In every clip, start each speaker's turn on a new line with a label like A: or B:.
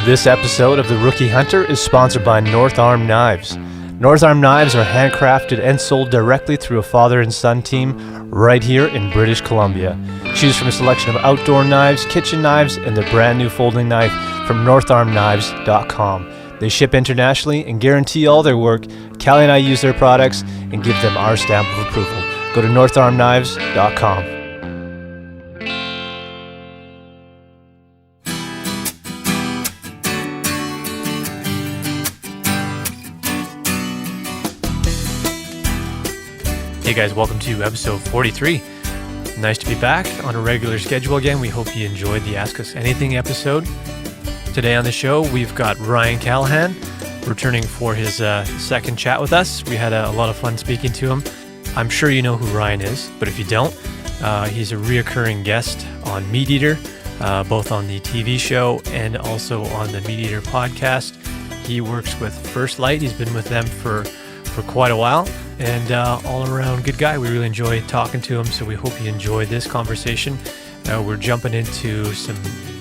A: This episode of The Rookie Hunter is sponsored by North Arm Knives. North Arm Knives are handcrafted and sold directly through a father and son team right here in British Columbia. Choose from a selection of outdoor knives, kitchen knives, and the brand new folding knife from northarmknives.com. They ship internationally and guarantee all their work. Callie and I use their products and give them our stamp of approval. Go to northarmknives.com. Hey guys, welcome to episode 43. Nice to be back on a regular schedule again. We hope you enjoyed the Ask Us Anything episode. Today on the show, we've got Ryan Callaghan returning for his second chat with us. We had a lot of fun speaking to him. I'm sure you know who Ryan is, but if you don't, he's a reoccurring guest on MeatEater, both on the TV show and also on the MeatEater podcast. He works with First Lite. He's been with them for quite a while, and all around good guy. We really enjoy talking to him, so we hope you enjoy this conversation. We're jumping into some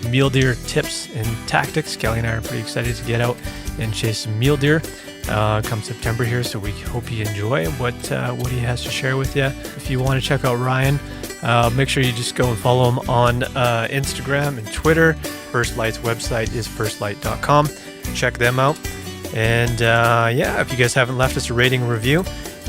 A: mule deer tips and tactics. Kelly and I are pretty excited to get out and chase some mule deer come September here, so we hope you enjoy what he has to share with you. If you want to check out Ryan, make sure you just go and follow him on Instagram and Twitter. First Lite's website is firstlite.com. Check them out. And if you guys haven't left us a rating and review,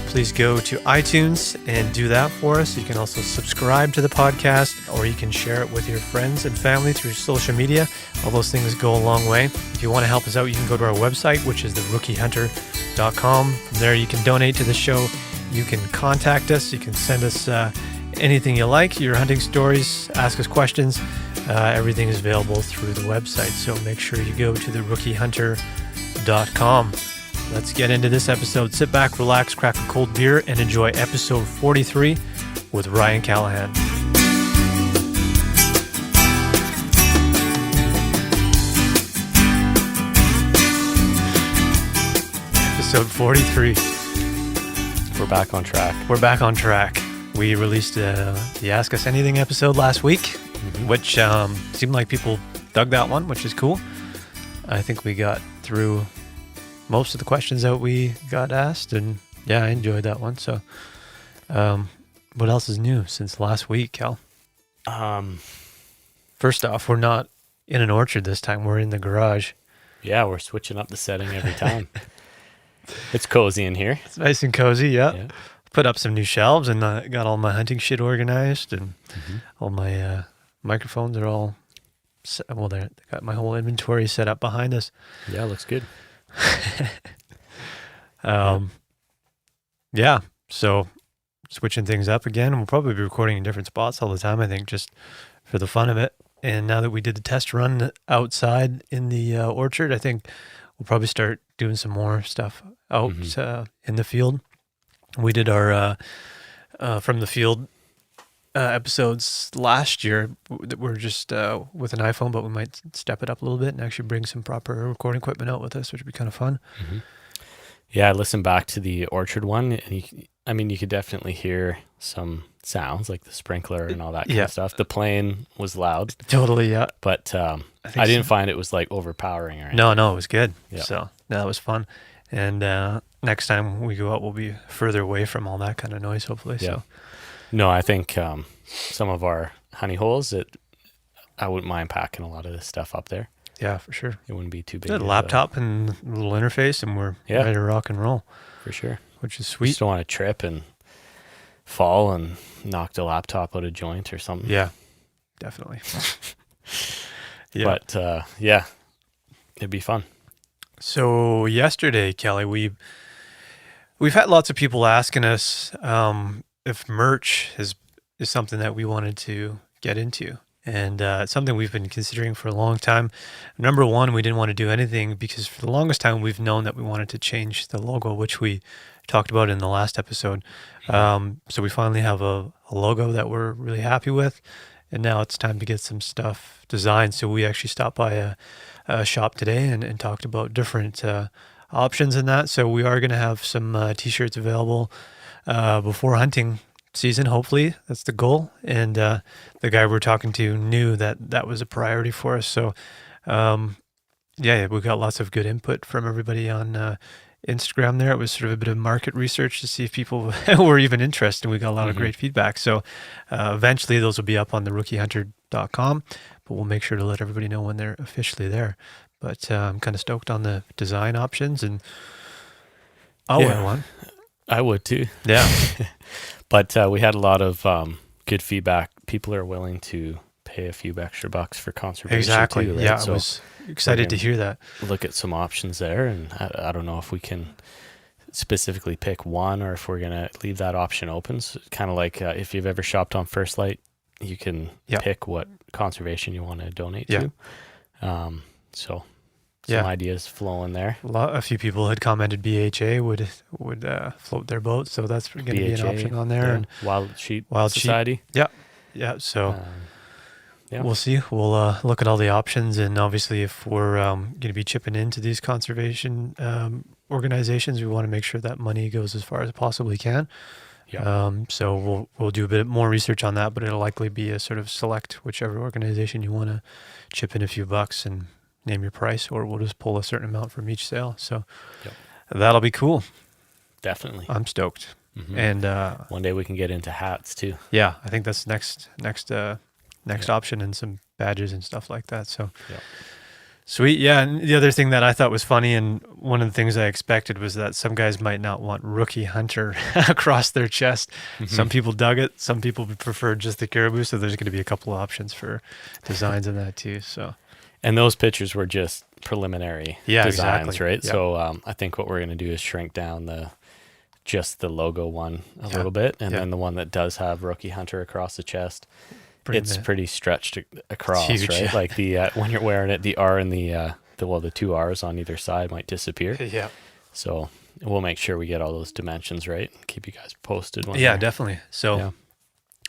A: please go to iTunes and do that for us. You can also subscribe to the podcast, or you can share it with your friends and family through social media. All those things go a long way. If you want to help us out, you can go to our website, which is therookieHunter.com. From there, you can donate to the show. You can contact us. You can send us anything you like, your hunting stories, ask us questions. Everything is available through the website. So make sure you go to therookieHunter.com. Let's get into this episode. Sit back, relax, crack a cold beer, and enjoy episode 43 with Ryan Callaghan. Episode 43.
B: We're back on track.
A: We're back on track. We released the Ask Us Anything episode last week, which seemed like people dug that one, which is cool. I think we got through most of the questions that we got asked, and I enjoyed that one. So what else is new since last week, Cal? First off, we're not in an orchard this time. We're in the garage.
B: Yeah, we're switching up the setting every time. It's cozy in here.
A: It's nice and cozy, yeah. Put up some new shelves and got all my hunting shit organized, and all my microphones are all they got my whole inventory set up behind us.
B: Yeah, looks good.
A: So switching things up again. We'll probably be recording in different spots all the time, I think, just for the fun of it. And now that we did the test run outside in the orchard, I think we'll probably start doing some more stuff out in the field. We did our from the field episodes last year. We're just with an iPhone, but we might step it up a little bit and actually bring some proper recording equipment out with us, which would be kind of fun.
B: Yeah, I listened back to the orchard one, and you could definitely hear some sounds like the sprinkler and all that kind of stuff. The plane was loud.
A: Totally, yeah.
B: But I didn't find it was like overpowering or anything.
A: No, it was good.
B: Yeah.
A: So that was fun. And next time we go out, we'll be further away from all that kind of noise, hopefully.
B: Yeah.
A: So.
B: No, I think some of our honey holes, I wouldn't mind packing a lot of this stuff up there.
A: Yeah, for sure.
B: It wouldn't be too big.
A: A laptop and a little interface, and we're ready to rock and roll.
B: For sure.
A: Which is sweet.
B: Just don't want to trip and fall and knock the laptop out of joint or something.
A: Yeah, definitely.
B: But it'd be fun.
A: So yesterday, Kelly, we've had lots of people asking us if merch is something that we wanted to get into. And it's something we've been considering for a long time. Number one, we didn't want to do anything because for the longest time we've known that we wanted to change the logo, which we talked about in the last episode. So we finally have a logo that we're really happy with. And now it's time to get some stuff designed. So we actually stopped by a shop today and talked about different options in that. So we are going to have some t-shirts available before hunting season, hopefully. That's the goal. And the guy we're talking to knew that was a priority for us. So Yeah, we got lots of good input from everybody on Instagram there. It was sort of a bit of market research to see if people were even interested. We got a lot of great feedback. So eventually those will be up on the rookiehunter.com, but we'll make sure to let everybody know when they're officially there. But I'm kind of stoked on the design options, and I'll wear one.
B: I would too.
A: Yeah.
B: But we had a lot of good feedback. People are willing to pay a few extra bucks for conservation.
A: Exactly.
B: Too, right?
A: Yeah,
B: so
A: I was excited to hear that.
B: Look at some options there, and I don't know if we can specifically pick one or if we're going to leave that option open. So kind of like if you've ever shopped on First Lite, you can pick what conservation you want to donate to. So some ideas flowing there.
A: A few people had commented BHA would float their boat, so that's going to be an option on there. And
B: Wild Sheep Society.
A: Yeah. So we'll see. We'll look at all the options, and obviously, if we're going to be chipping into these conservation organizations, we want to make sure that money goes as far as it possibly can. So we'll do a bit more research on that, but it'll likely be a sort of select whichever organization you want to chip in a few bucks and name your price, or we'll just pull a certain amount from each sale. So that'll be cool.
B: Definitely.
A: I'm stoked. And
B: one day we can get into hats too.
A: Yeah, I think that's next option, and some badges and stuff like that. So sweet. Yeah. And the other thing that I thought was funny, and one of the things I expected, was that some guys might not want Rookie Hunter across their chest. Some people dug it. Some people preferred just the caribou. So there's going to be a couple of options for designs in that too. So.
B: And those pictures were just preliminary designs,
A: exactly.
B: right?
A: Yeah.
B: So I think what we're going to do is shrink down just the logo one a little bit, and then the one that does have Rookie Hunter across the chest. It's pretty stretched across,
A: huge,
B: right?
A: yeah.
B: Like the when you're wearing it, the R and the two R's on either side might disappear.
A: Yeah.
B: So we'll make sure we get all those dimensions right. Keep you guys posted.
A: Definitely. So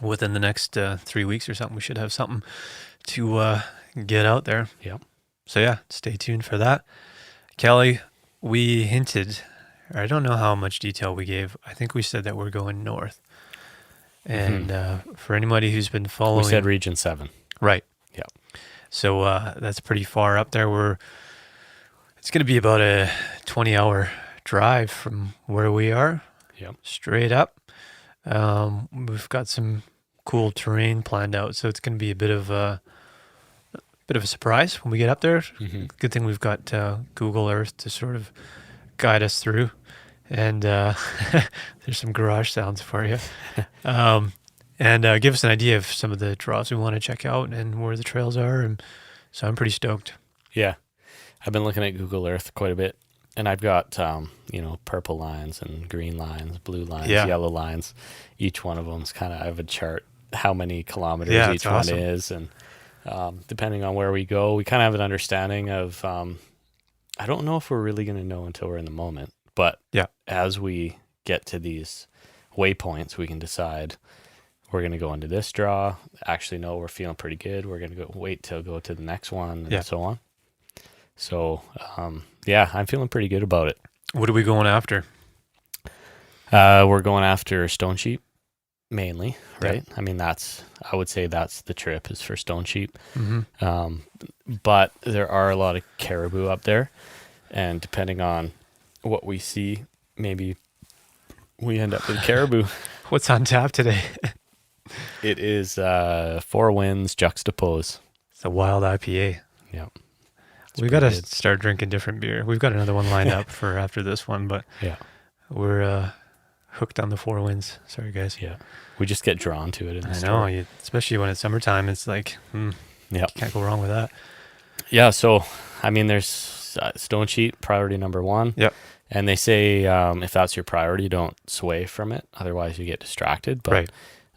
A: within the next 3 weeks or something, we should have something to get out there.
B: Yeah.
A: So stay tuned for that. Kelly, we hinted, or I don't know how much detail we gave. I think we said that we're going north. And for anybody who's been following,
B: we said Region 7.
A: Right.
B: Yeah.
A: So that's pretty far up there. It's going to be about a 20-hour drive from where we are.
B: Yep.
A: Straight up. We've got some cool terrain planned out, so it's going to be a bit of a surprise when we get up there. Good thing we've got Google Earth to sort of guide us through. And there's some garage sounds for you. And give us an idea of some of the draws we want to check out and where the trails are. And so I'm pretty stoked.
B: Yeah. I've been looking at Google Earth quite a bit, and I've got, purple lines and green lines, blue lines, yellow lines. Each one of them's kind of, I have a chart, how many kilometers each one is. And depending on where we go, we kind of have an understanding of, I don't know if we're really going to know until we're in the moment. But as we get to these waypoints, we can decide we're going to go into this draw. Actually, no, we're feeling pretty good. We're going to wait till go to the next one and so on. So, I'm feeling pretty good about it.
A: What are we going after?
B: We're going after stone sheep mainly, right? I mean, I would say that's the trip, is for stone sheep. But there are a lot of caribou up there, and depending on what we see, maybe we end up with caribou.
A: What's on tap today?
B: It is Four Winds Juxtapose.
A: It's a wild IPA.
B: Yeah.
A: We got to start drinking different beer. We've got another one lined up for after this one, but we're hooked on the Four Winds. Sorry, guys.
B: Yeah. We just get drawn to it.
A: I know, especially when it's summertime. It's like, can't go wrong with that.
B: Yeah. So, I mean, there's stone sheep, priority number one.
A: Yep.
B: And they say if that's your priority, don't sway from it. Otherwise, you get distracted. But,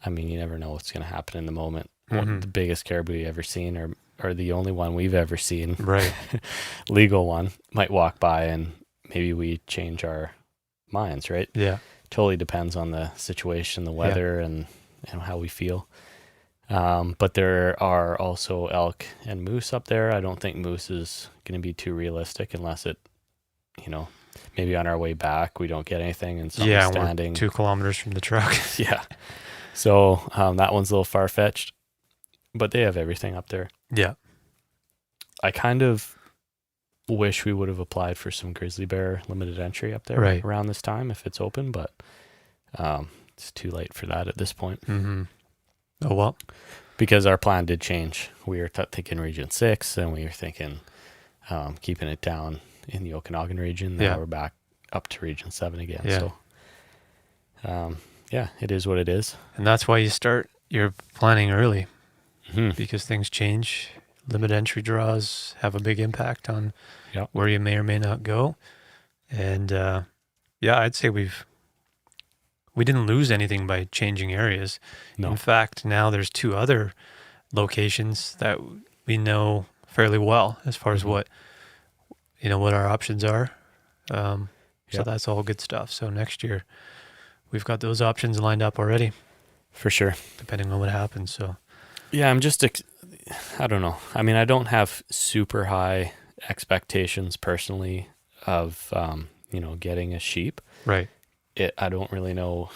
B: I mean, you never know what's going to happen in the moment. The biggest caribou you've ever seen, or the only one we've ever seen, legal one, might walk by and maybe we change our minds, right?
A: Yeah.
B: Totally depends on the situation, the weather, and how we feel. But there are also elk and moose up there. I don't think moose is going to be too realistic unless it, maybe on our way back we don't get anything and something's standing.
A: We're 2 kilometers from the truck.
B: So that one's a little far-fetched, but they have everything up there.
A: Yeah.
B: I kind of wish we would have applied for some grizzly bear limited entry up there around this time if it's open, but it's too late for that at this point.
A: Mm-hmm. Oh, well.
B: Because our plan did change. We were thinking Region 6, and we were thinking keeping it down in the Okanagan region. Now we're back up to Region 7 again. Yeah. So, it is what it is.
A: And that's why you start your planning early, because things change. Limited entry draws have a big impact on where you may or may not go. And, I'd say we didn't lose anything by changing areas. No. In fact, now there's 2 other locations that we know fairly well as far as what our options are. So that's all good stuff. So next year we've got those options lined up already.
B: For sure.
A: Depending on what happens. So
B: yeah, I'm just, I don't know. I mean, I don't have super high expectations personally of, getting a sheep.
A: Right.
B: I don't really know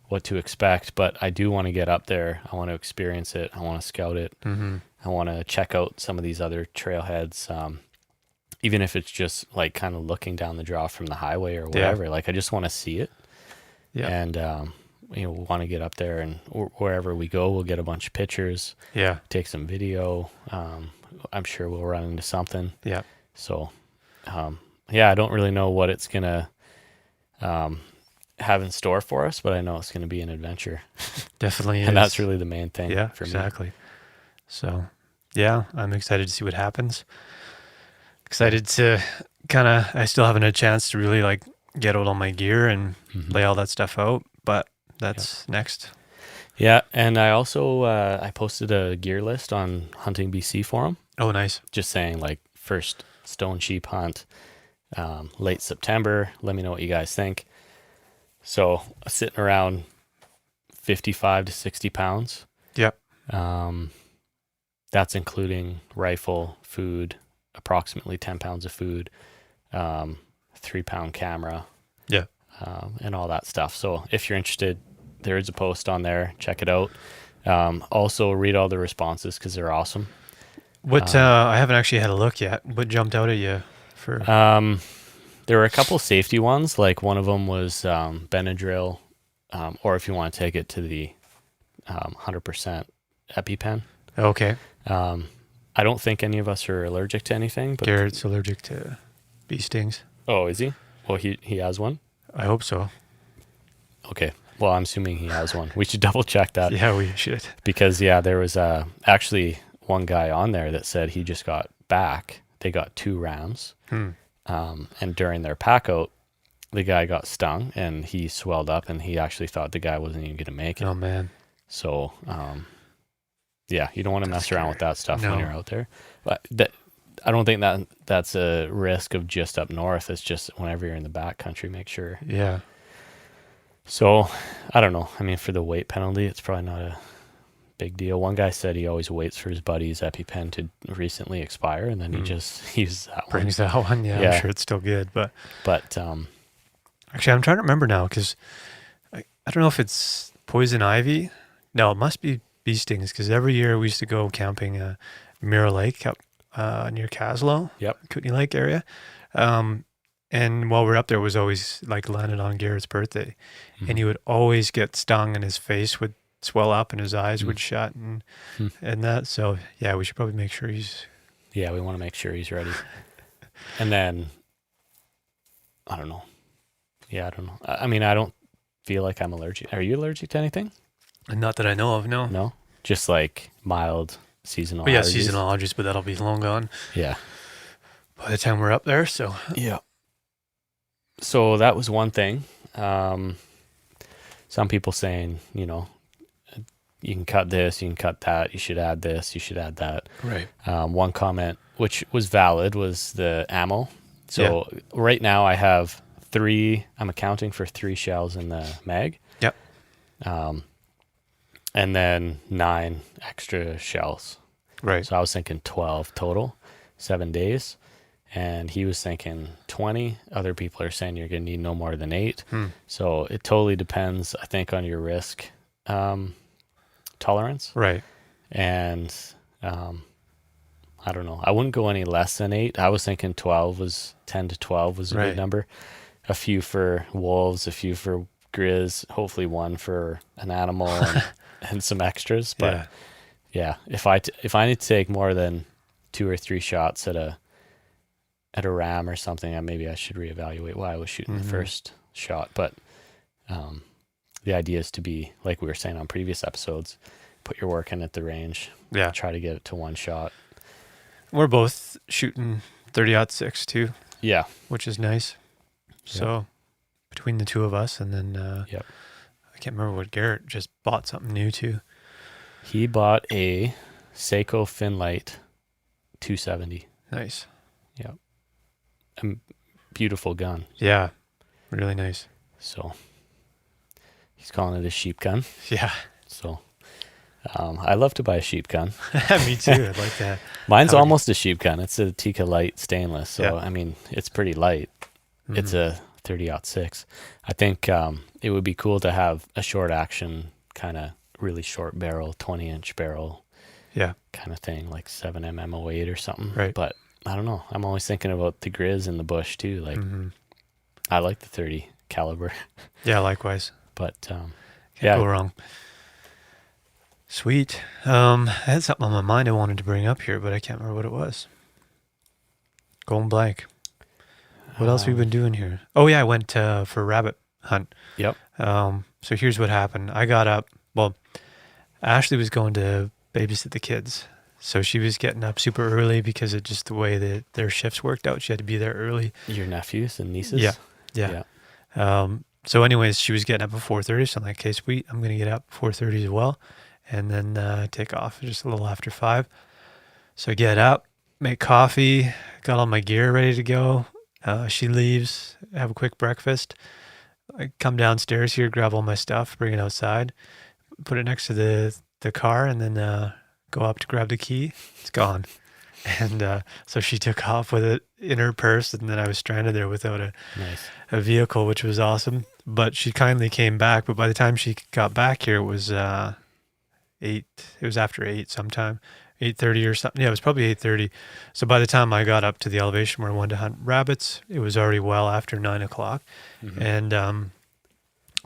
B: what to expect, but I do want to get up there. I want to experience it. I want to scout it. Mm-hmm. I want to check out some of these other trailheads, even if it's just like kind of looking down the draw from the highway or whatever. Yeah. Like I just want to see it. Yeah. And we want to get up there, and wherever we go, we'll get a bunch of pictures.
A: Yeah.
B: Take some video. I'm sure we'll run into something.
A: Yeah.
B: So, I don't really know what it's gonna have in store for us, but I know it's going to be an adventure.
A: Definitely is.
B: And that's really the main thing for me.
A: Exactly. So, I'm excited to see what happens. Excited to I still haven't had a chance to really like get out all my gear and lay all that stuff out, but that's next.
B: Yeah. And I also, I posted a gear list on Hunting BC forum.
A: Oh, nice.
B: Just saying like first stone sheep hunt, late September. Let me know what you guys think. So sitting around 55 to 60 pounds.
A: Yep.
B: That's including rifle, food, approximately 10 pounds of food, 3-pound camera.
A: Yeah.
B: And all that stuff. So if you're interested, there is a post on there. Check it out. Also read all the responses because they're awesome.
A: What, I haven't actually had a look yet. What jumped out at you for?
B: There were a couple safety ones. Like one of them was Benadryl, or if you want to take it to the 100% EpiPen.
A: Okay.
B: I don't think any of us are allergic to anything. But
A: Garrett's allergic to bee stings.
B: Oh, is he? Well, he has one?
A: I hope so.
B: Okay. Well, I'm assuming he has one. We should double check that.
A: Yeah, we should.
B: Because, there was actually one guy on there that said he just got back. They got 2 rams. And during their pack out, the guy got stung and he swelled up, and he actually thought the guy wasn't even going to make it.
A: Oh, man.
B: So, you don't want to mess around with that stuff when you're out there. But I don't think that's a risk of just up north. It's just whenever you're in the back country, make sure.
A: Yeah.
B: So, I don't know. I mean, for the weight penalty, it's probably not a big deal. One guy said he always waits for his buddy's EpiPen to recently expire, and then he just uses that one.
A: Brings that one, yeah. I'm sure it's still good, but
B: actually,
A: I'm trying to remember now because I don't know if it's poison ivy. No, it must be bee stings because every year we used to go camping at Mirror Lake up near Caslow, Kootenay Lake area, and while we're up there, it was always like landed on Garrett's birthday, and he would always get stung, and his face would swell up and his eyes would shut and that. So we should probably make sure he's.
B: Yeah, we want to make sure he's ready. And then, I don't know. Yeah, I don't know. I mean, I don't feel like I'm allergic. Are you allergic to anything?
A: Not that I know of, no.
B: No? Just like mild seasonal
A: allergies.
B: allergies.
A: Seasonal allergies, but that'll be long gone.
B: Yeah.
A: By the time we're up there, so.
B: Yeah. So that was one thing. Some people saying, you can cut this, you can cut that, you should add this, you should add that.
A: Right.
B: One comment, which was valid, was the ammo. So right now I have 3, I'm accounting for 3 shells in the mag.
A: Yep.
B: And then 9 extra shells.
A: Right.
B: So I was thinking 12 total, 7 days. And he was thinking 20. Other people are saying you're going to need no more than 8. So it totally depends, I think, on your risk tolerance.
A: Right.
B: And I I don't know. I wouldn't go any less than 8. I was thinking 10 to 12 was a good number. A few for wolves, a few for grizz, hopefully one for an animal and some extras. But yeah, if I need to take more than 2 or 3 shots at a ram or something, maybe I should reevaluate why I was shooting the first shot. But the idea is to be, like we were saying on previous episodes, put your work in at the range.
A: Yeah.
B: Try to get it to one shot.
A: We're both shooting 30-06 too.
B: Yeah.
A: Which is nice. So between the two of us, and then I can't remember what Garrett just bought something new too.
B: He bought a Seiko Finlight 270.
A: Nice.
B: Yeah. Beautiful gun.
A: Yeah. Really nice.
B: So he's calling it a sheep gun.
A: Yeah.
B: So I love to buy a sheep gun.
A: Me too. I'd like that.
B: Mine's almost a sheep gun. It's a Tikka Light stainless. So, I mean, it's pretty light. It's a 30-06. I think it would be cool to have a short action, kind of really short barrel, 20-inch barrel kind of thing, like 7mm 08 or something.
A: Right.
B: But I don't know. I'm always thinking about the grizz in the bush too. Like, I like the 30 caliber.
A: Yeah, likewise.
B: But
A: can't go wrong. Sweet. I had something on my mind I wanted to bring up here, but I can't remember what it was. Going blank. What else have we been doing here? Oh yeah, I went for a rabbit hunt.
B: Yep.
A: So here's what happened. I got up. Well, Ashley was going to babysit the kids, so she was getting up super early because of just the way that their shifts worked out. She had to be there early.
B: Your nephews and nieces?
A: Yeah. So anyways, she was getting up at 4:30. So I'm like, okay, sweet. I'm gonna get up at 4:30 as well, and then take off just a little after 5. So I get up, make coffee, got all my gear ready to go. She leaves, have a quick breakfast. I come downstairs here, grab all my stuff, bring it outside, put it next to the car, and then go up to grab the key. It's gone. And so she took off with it in her purse, and then I was stranded there without a vehicle, which was awesome. But she kindly came back. But by the time she got back here, it was 8. It was after 8 sometime. 8:30 or something. Yeah, it was probably 8:30. So by the time I got up to the elevation where I wanted to hunt rabbits, it was already well after 9 o'clock. And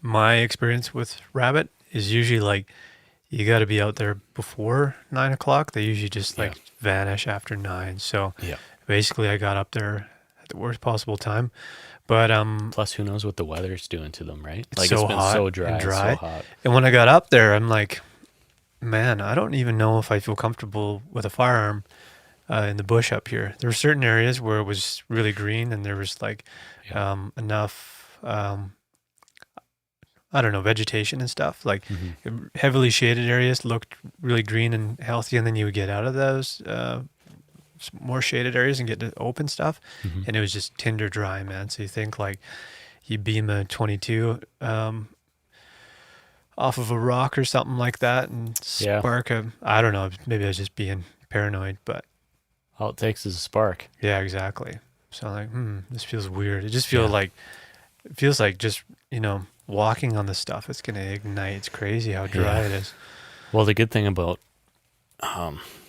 A: my experience with rabbit is usually like you got to be out there before 9 o'clock. They usually just like vanish after 9. So basically I got up there at the worst possible time. But
B: plus, who knows what the weather's doing to them, right?
A: Like it's been so
B: dry and so hot.
A: And when I got up there, I'm like, man, I don't even know if I feel comfortable with a firearm in the bush up here. There were certain areas where it was really green and there was like enough, I don't know, vegetation and stuff. Like heavily shaded areas looked really green and healthy. And then you would get out of those more shaded areas and get to open stuff. And it was just tinder dry, man. So you think like you beam a 22 off of a rock or something like that and spark I don't know, maybe I was just being paranoid, but
B: all it takes is a spark.
A: Yeah, exactly. So I'm like, this feels weird. It just feels like just, walking on the stuff, it's going to ignite. It's crazy how dry it is.
B: Well, the good thing about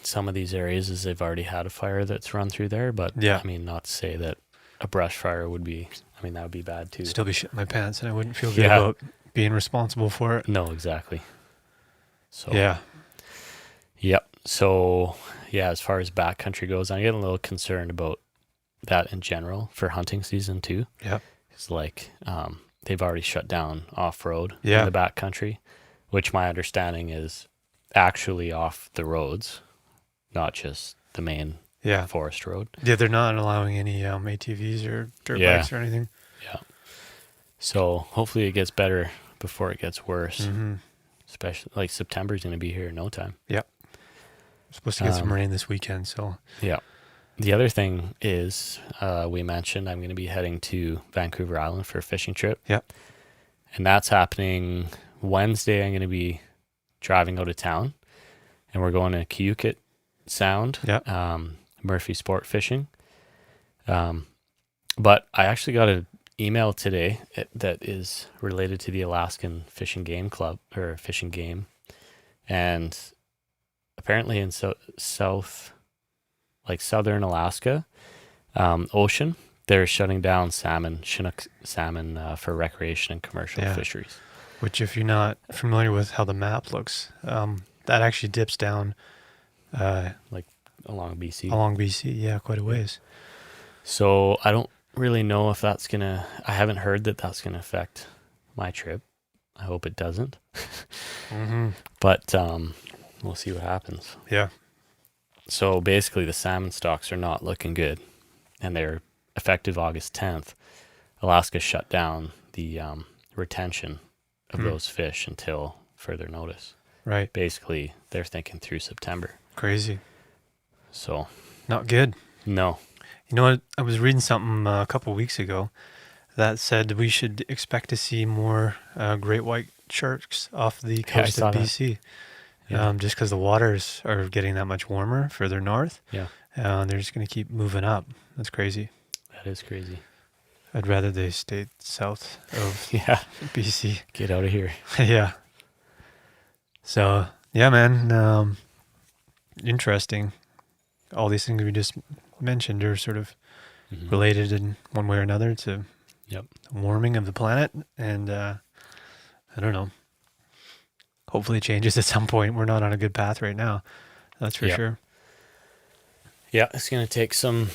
B: some of these areas is they've already had a fire that's run through there, but I mean, not to say that a brush fire would be, I mean, that would be bad too.
A: Still be shitting my pants and I wouldn't feel good about being responsible for it.
B: No, exactly. So
A: Yep.
B: So as far as backcountry goes, I'm getting a little concerned about that in general for hunting season too.
A: Yep.
B: It's like they've already shut down off-road
A: in
B: the backcountry, which my understanding is actually off the roads, not just the main forest road.
A: Yeah, they're not allowing any ATVs or dirt bikes or anything.
B: Yeah. So hopefully it gets better before it gets worse. Especially like September's going to be here in no time.
A: Yep. We're supposed to get some rain this weekend, so.
B: Yeah. The other thing is, we mentioned I'm going to be heading to Vancouver Island for a fishing trip.
A: Yep.
B: And that's happening Wednesday. I'm going to be driving out of town, and we're going to Kiyukit Sound, Murphy Sport Fishing. But I actually got an email today that is related to the Alaskan Fish and Game Club, or Fish and Game. And apparently in South like southern Alaska, ocean, they're shutting down Chinook salmon for recreation and commercial fisheries.
A: Which, if you're not familiar with how the map looks, that actually dips down
B: like along BC.
A: Along BC, yeah, quite a ways.
B: So I don't really know if that's I haven't heard that that's gonna affect my trip. I hope it doesn't. But we'll see what happens.
A: Yeah.
B: So basically, the salmon stocks are not looking good, and they're effective August 10th. Alaska shut down the retention of those fish until further notice.
A: Right.
B: Basically, they're thinking through September.
A: Crazy.
B: So.
A: Not good.
B: No.
A: You know what? I was reading something a couple of weeks ago that said we should expect to see more great white sharks off the coast of BC. Just because the waters are getting that much warmer further north.
B: Yeah.
A: They're just going to keep moving up. That's crazy.
B: That is crazy.
A: I'd rather they stayed south of BC.
B: Get out of here.
A: Yeah. So, yeah, man. Interesting. All these things we just mentioned are sort of related in one way or another to the warming of the planet. And I don't know. Hopefully it changes at some point. We're not on a good path right now. That's for sure.
B: Yeah, it's going to take some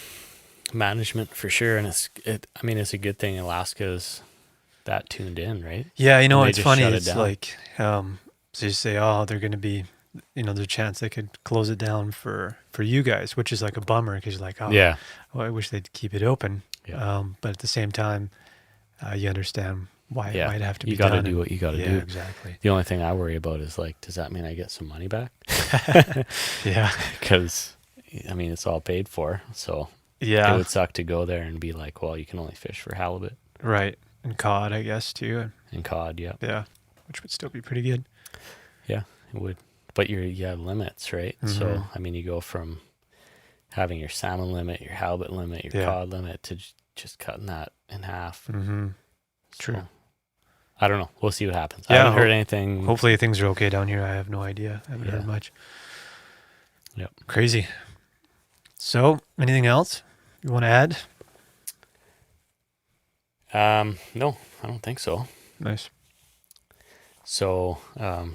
B: management for sure. And it's a good thing Alaska is that tuned in, right?
A: Yeah, it's funny. It's like, so you say, they're going to be, there's a chance they could close it down for you guys, which is like a bummer because you're like, I wish they'd keep it open. Yeah. But at the same time, you understand why it might have to be done.
B: You got to do what you got to do.
A: Exactly.
B: The only thing I worry about is like, does that mean I get some money back?
A: Yeah.
B: Because, it's all paid for. So it would suck to go there and be like, well, you can only fish for halibut.
A: Right. And cod, I guess, too.
B: And cod, yeah.
A: Yeah. Which would still be pretty good.
B: Yeah, it would. But you have limits, right? So, you go from having your salmon limit, your halibut limit, your cod limit to just cutting that in half.
A: Mm-hmm. True.
B: So, I don't know. We'll see what happens. I haven't heard anything.
A: Hopefully things are okay down here. I have no idea. I haven't heard much.
B: Yep.
A: Crazy. So, anything else you want to add?
B: No, I don't think so.
A: Nice.
B: So, we're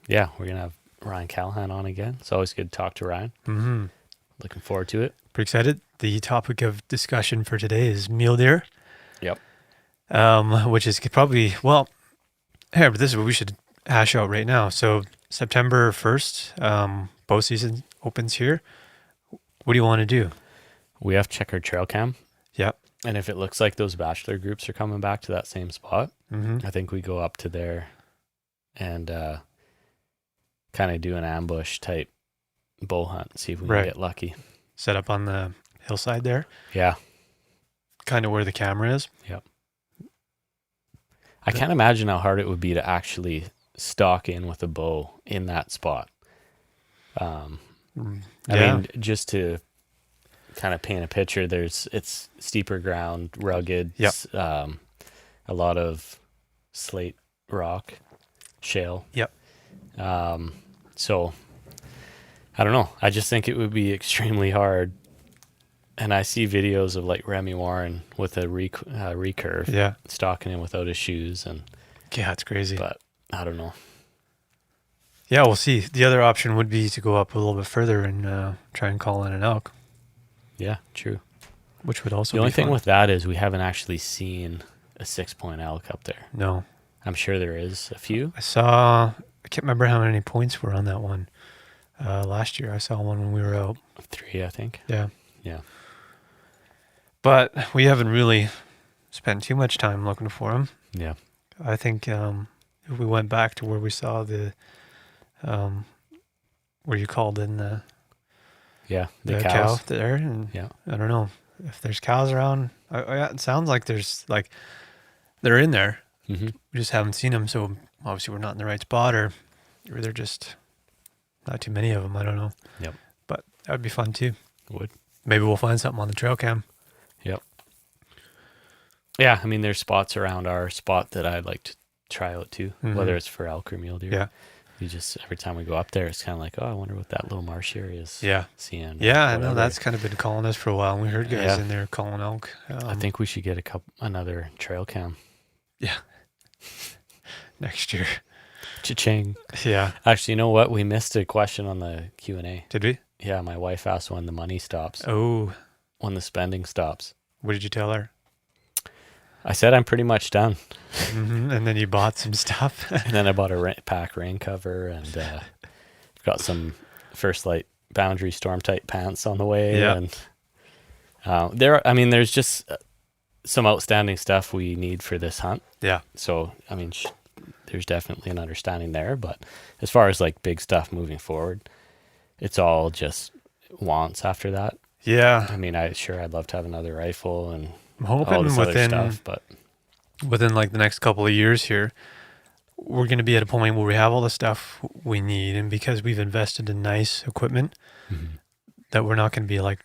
B: going to have Ryan Callaghan on again. It's always good to talk to Ryan. Mm-hmm. Looking forward to it.
A: Pretty excited. The topic of discussion for today is MeatEater.
B: Yep.
A: Which is probably, but this is what we should hash out right now. So September 1st, bow season opens here. What do you want to do?
B: We have to check our trail cam.
A: Yep.
B: And if it looks like those bachelor groups are coming back to that same spot, I think we go up to there and kind of do an ambush type bow hunt, see if we can get lucky.
A: Set up on the hillside there?
B: Yeah.
A: Kind of where the camera is?
B: Yep. I can't imagine how hard it would be to actually stalk in with a bow in that spot. I mean, just to kind of paint a picture, it's steeper ground, rugged, a lot of slate rock, shale.
A: Yep.
B: So I don't know. I just think it would be extremely hard. And I see videos of like Remy Warren with a recurve, stalking in without his shoes, and
A: it's crazy.
B: But I don't know.
A: Yeah, we'll see. The other option would be to go up a little bit further and try and call in an elk.
B: Yeah, true.
A: Which would also
B: be
A: the only
B: thing with that is we haven't actually seen a 6-point elk up there.
A: No.
B: I'm sure there is a few.
A: I can't remember how many points were on that one. Last year I saw one when we were out.
B: 3, I think.
A: Yeah.
B: Yeah.
A: But we haven't really spent too much time looking for them.
B: Yeah.
A: I think if we went back to where we saw the, where you called in the cow there, and I don't know if there's cows around. It sounds like there's they're in there. Mm-hmm. We just haven't seen them, so obviously we're not in the right spot, or they're just not too many of them. I don't know.
B: Yep.
A: But that would be fun too.
B: It would.
A: Maybe we'll find something on the trail cam.
B: Yep. Yeah, I mean, there's spots around our spot that I'd like to try out too, whether it's for elk or mule deer.
A: Yeah.
B: You just, every time we go up there, it's kind of like, oh, I wonder what that little marsh area is seeing.
A: Yeah, I know that's kind of been calling us for a while. And we heard guys in there calling elk.
B: I think we should get another trail cam.
A: Yeah. Next year.
B: Cha-ching.
A: Yeah.
B: Actually, you know what? We missed a question on the Q&A.
A: Did we?
B: Yeah, my wife asked when the money stops.
A: Oh.
B: When the spending stops.
A: What did you tell her?
B: I said I'm pretty much done.
A: And then you bought some stuff.
B: And then I bought a pack rain cover and got some First Lite Boundary Storm Type pants on the way.
A: Yeah.
B: And there's just some outstanding stuff we need for this hunt.
A: Yeah.
B: So, I mean, there's definitely an understanding there. But as far as like big stuff moving forward, it's all just wants after that.
A: Yeah.
B: I mean, I'd love to have another rifle and
A: I'm hoping
B: all this other stuff, but
A: within like the next couple of years here, we're going to be at a point where we have all the stuff we need. And because we've invested in nice equipment, that we're not going to be like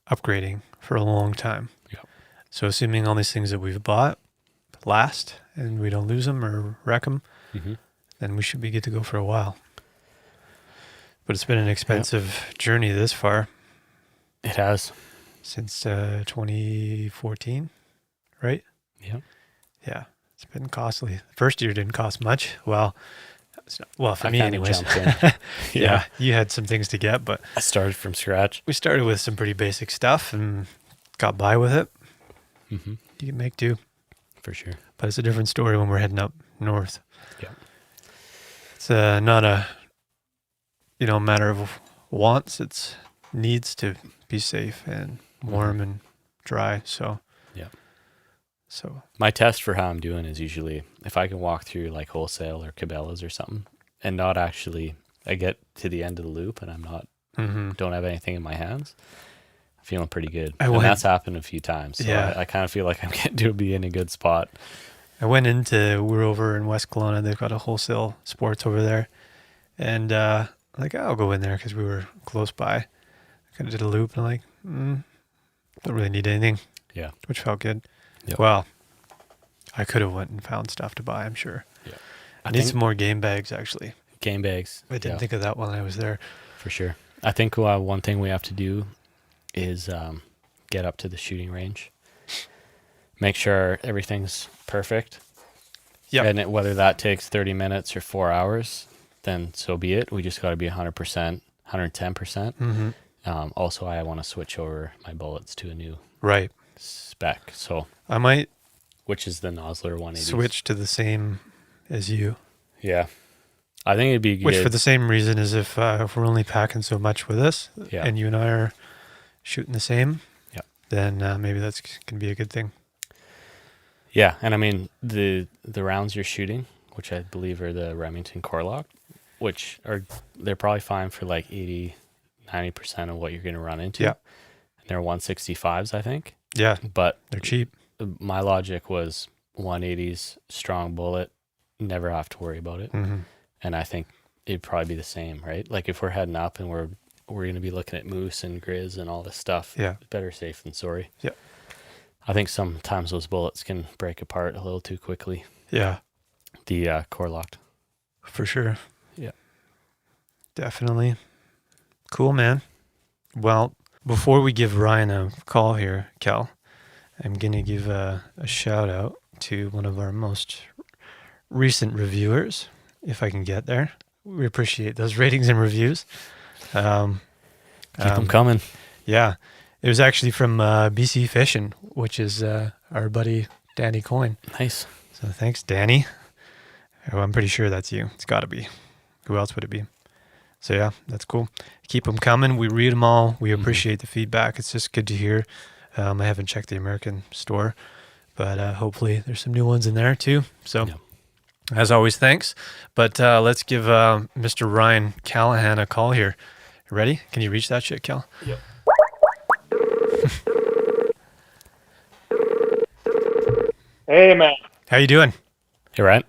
A: upgrading for a long time.
B: Yep.
A: So assuming all these things that we've bought last and we don't lose them or wreck them, then we should be good to go for a while. But it's been an expensive journey this far.
B: It has.
A: Since 2014, right?
B: Yeah.
A: Yeah, it's been costly. The first year didn't cost much. Well, for me anyways. Yeah, you had some things to get, but
B: I started from scratch.
A: We started with some pretty basic stuff and got by with it. You can make do.
B: For sure.
A: But it's a different story when we're heading up north.
B: Yeah.
A: It's not a matter of wants. It's needs to be safe and warm and dry. So
B: my test for how I'm doing is usually if I can walk through like wholesale or Cabela's or something and not actually, I get to the end of the loop and I'm not, don't have anything in my hands, I'm feeling pretty good. And that's happened a few times. So I kind of feel like I'm getting to be in a good spot.
A: We're over in West Kelowna. They've got a wholesale sports over there. And I'll go in there because we were close by. I kind of did a loop and I'm like, don't really need anything.
B: Yeah.
A: Which felt good.
B: Yep.
A: Well, I could have went and found stuff to buy, I'm sure.
B: Yeah.
A: I need some more game bags, actually.
B: Game bags.
A: I didn't think of that while I was there.
B: For sure. I think one thing we have to do is get up to the shooting range. Make sure everything's perfect.
A: Yeah.
B: And whether that takes 30 minutes or 4 hours, then so be it. We just got to be 100%, 110%. Also, I want to switch over my bullets to a new spec. So
A: I might,
B: which is the Nosler 180.
A: Switch to the same as you.
B: Yeah, I think it'd be good.
A: Which for the same reason as if we're only packing so much with us, and you and I are shooting the same.
B: Yeah. Then
A: maybe that's can be a good thing.
B: Yeah, and I mean the rounds you're shooting, which I believe are the Remington Core-Lokt, they're probably fine for like 80-90% of what you're going to run into.
A: Yeah.
B: They're 165s, I think.
A: Yeah.
B: But
A: they're cheap.
B: My logic was 180s, strong bullet, never have to worry about it. And I think it'd probably be the same, right? Like if we're heading up and we're going to be looking at moose and grizz and all this stuff, better safe than sorry.
A: Yeah.
B: I think sometimes those bullets can break apart a little too quickly.
A: Yeah.
B: The Core-Lokt.
A: For sure.
B: Yeah.
A: Definitely. Cool, man. Well, before we give Ryan a call here, Cal, I'm going to give a shout out to one of our most recent reviewers, if I can get there. We appreciate those ratings and reviews.
B: Keep them coming.
A: Yeah. It was actually from BC Fishing, which is our buddy Danny Coyne.
B: Nice.
A: So thanks, Danny. Oh, I'm pretty sure that's you. It's got to be. Who else would it be? So yeah, that's cool. Keep them coming. We read them all. We appreciate the feedback. It's just good to hear. I haven't checked the American store, but hopefully there's some new ones in there too. So as always, thanks. But let's give Mr. Ryan Callaghan a call here. Ready? Can you reach that shit, Cal?
B: Yep.
C: Hey, man.
A: How you doing?
B: Hey, Ryan.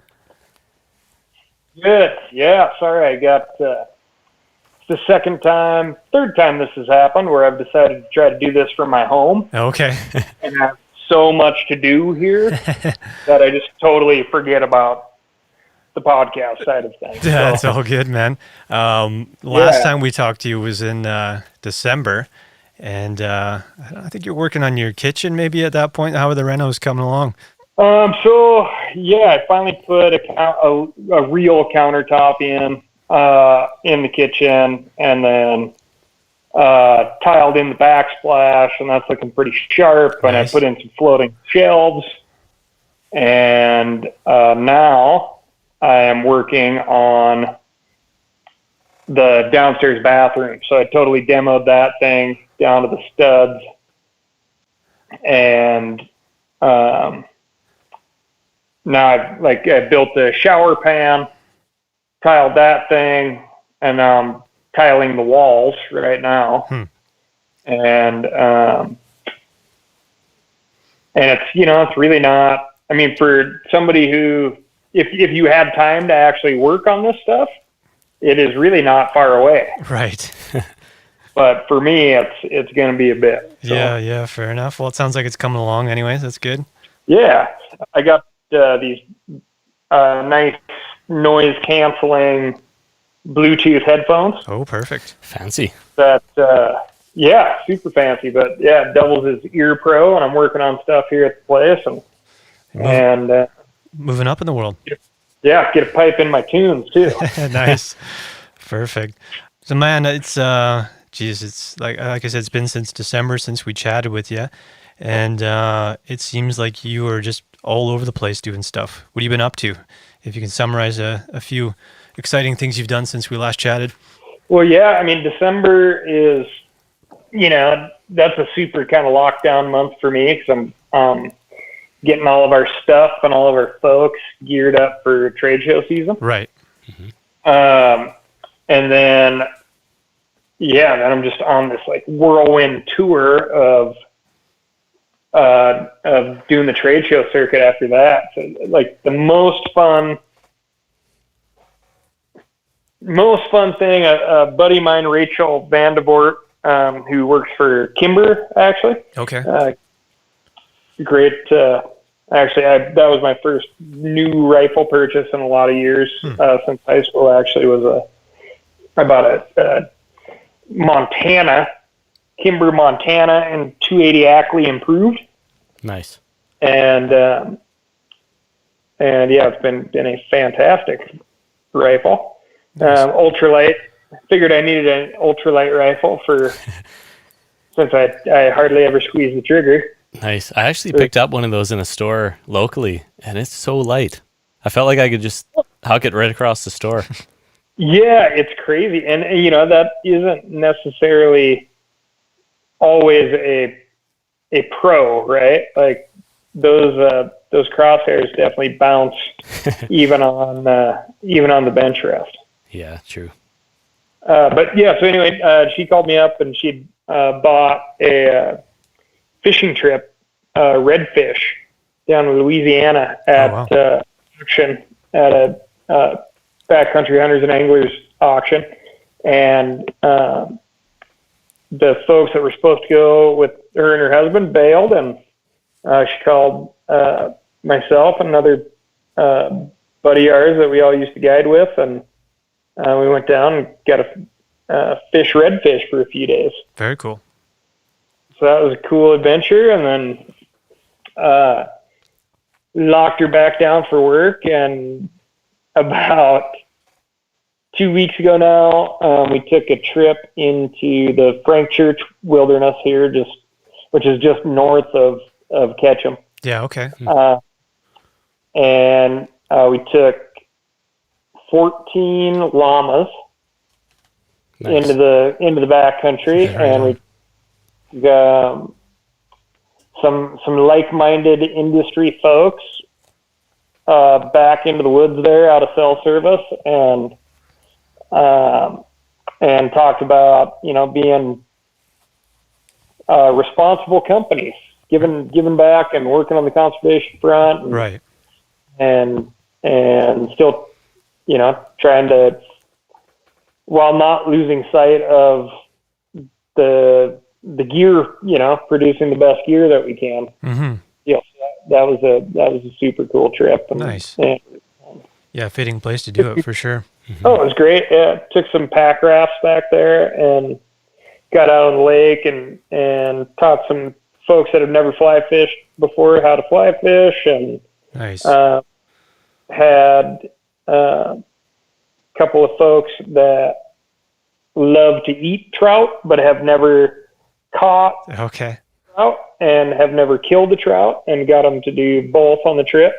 C: Good. Yeah, sorry I got the third time this has happened where I've decided to try to do this from my home.
A: Okay.
C: And I have so much to do here that I just totally forget about the podcast side of things.
A: Yeah, that's all good, man. Last time we talked to you was in December, and I think you're working on your kitchen maybe at that point. How are the renos coming along?
C: So yeah, I finally put a real countertop in the kitchen, and then tiled in the backsplash, and that's looking pretty sharp. And
A: Nice.
C: I put in some floating shelves, and now I am working on the downstairs bathroom. So I totally demoed that thing down to the studs, and now I built the shower pan, tiled that thing, and now I'm tiling the walls right now. And it's, it's really not, I mean, for somebody who, if you had time to actually work on this stuff, it is really not far away.
A: Right.
C: But for me, it's going to be a bit. So.
A: Yeah, fair enough. Well, it sounds like it's coming along anyways. That's good.
C: Yeah. I got these nice noise canceling Bluetooth headphones.
A: Oh, perfect.
B: Fancy.
C: That, super fancy, but yeah, it doubles as ear pro, and I'm working on stuff here at the place, and
A: moving up in the world.
C: Yeah, get a pipe in my tunes too.
A: Nice. Perfect. So man, it's it's like I said, it's been since December since we chatted with you, and it seems like you are just all over the place doing stuff. What have you been up to? If you can summarize a few exciting things you've done since we last chatted.
C: Well, yeah, I mean, December is, that's a super kind of lockdown month for me, because I'm getting all of our stuff and all of our folks geared up for trade show season.
A: Right.
C: And then, then I'm just on this like whirlwind tour of doing the trade show circuit after that. So, like, the most fun thing, a buddy of mine, Rachel Vandevort, who works for Kimber, actually.
A: Okay.
C: Great. Actually, that was my first new rifle purchase in a lot of years since high school. Actually, I bought a Montana, Kimber Montana, and 280 Ackley improved.
B: Nice.
C: And yeah, it's been a fantastic rifle.
A: Nice.
C: Ultralight. Figured I needed an ultralight rifle since I hardly ever squeeze the trigger.
B: Nice. I actually picked up one of those in a store locally, and it's so light. I felt like I could just huck it right across the store.
C: Yeah, it's crazy. And, that isn't necessarily always a pro, right? Like, those crosshairs definitely bounce even on the bench rest.
B: Yeah, true.
C: But yeah, so anyway, she called me up, and she'd bought a fishing trip, redfish, down in Louisiana at auction, at a backcountry hunters and anglers auction, and the folks that were supposed to go with her and her husband bailed, and she called myself and another buddy of ours that we all used to guide with, and we went down and got a fish redfish for a few days.
A: Very cool.
C: So that was a cool adventure, and then locked her back down for work, and about 2 weeks ago now, we took a trip into the Frank Church Wilderness here, which is just north of Ketchum.
A: Yeah, okay.
C: And we took 14 llamas into the backcountry, and we got some like-minded industry folks back into the woods there out of cell service, and talked about being responsible companies, giving back and working on the conservation front, and,
A: right,
C: and still trying to, while not losing sight of the gear, producing the best gear that we can.
A: Mm-hmm.
C: Yeah, that was a super cool trip. And,
A: nice. Yeah, fitting place to do it for sure.
C: Oh, it was great. Yeah, took some pack rafts back there and got out on the lake and taught some folks that have never fly fished before how to fly fish, and
A: Nice.
C: had a couple of folks that love to eat trout but have never caught
A: Okay.
C: trout and have never killed a trout, and got them to do both on the trip.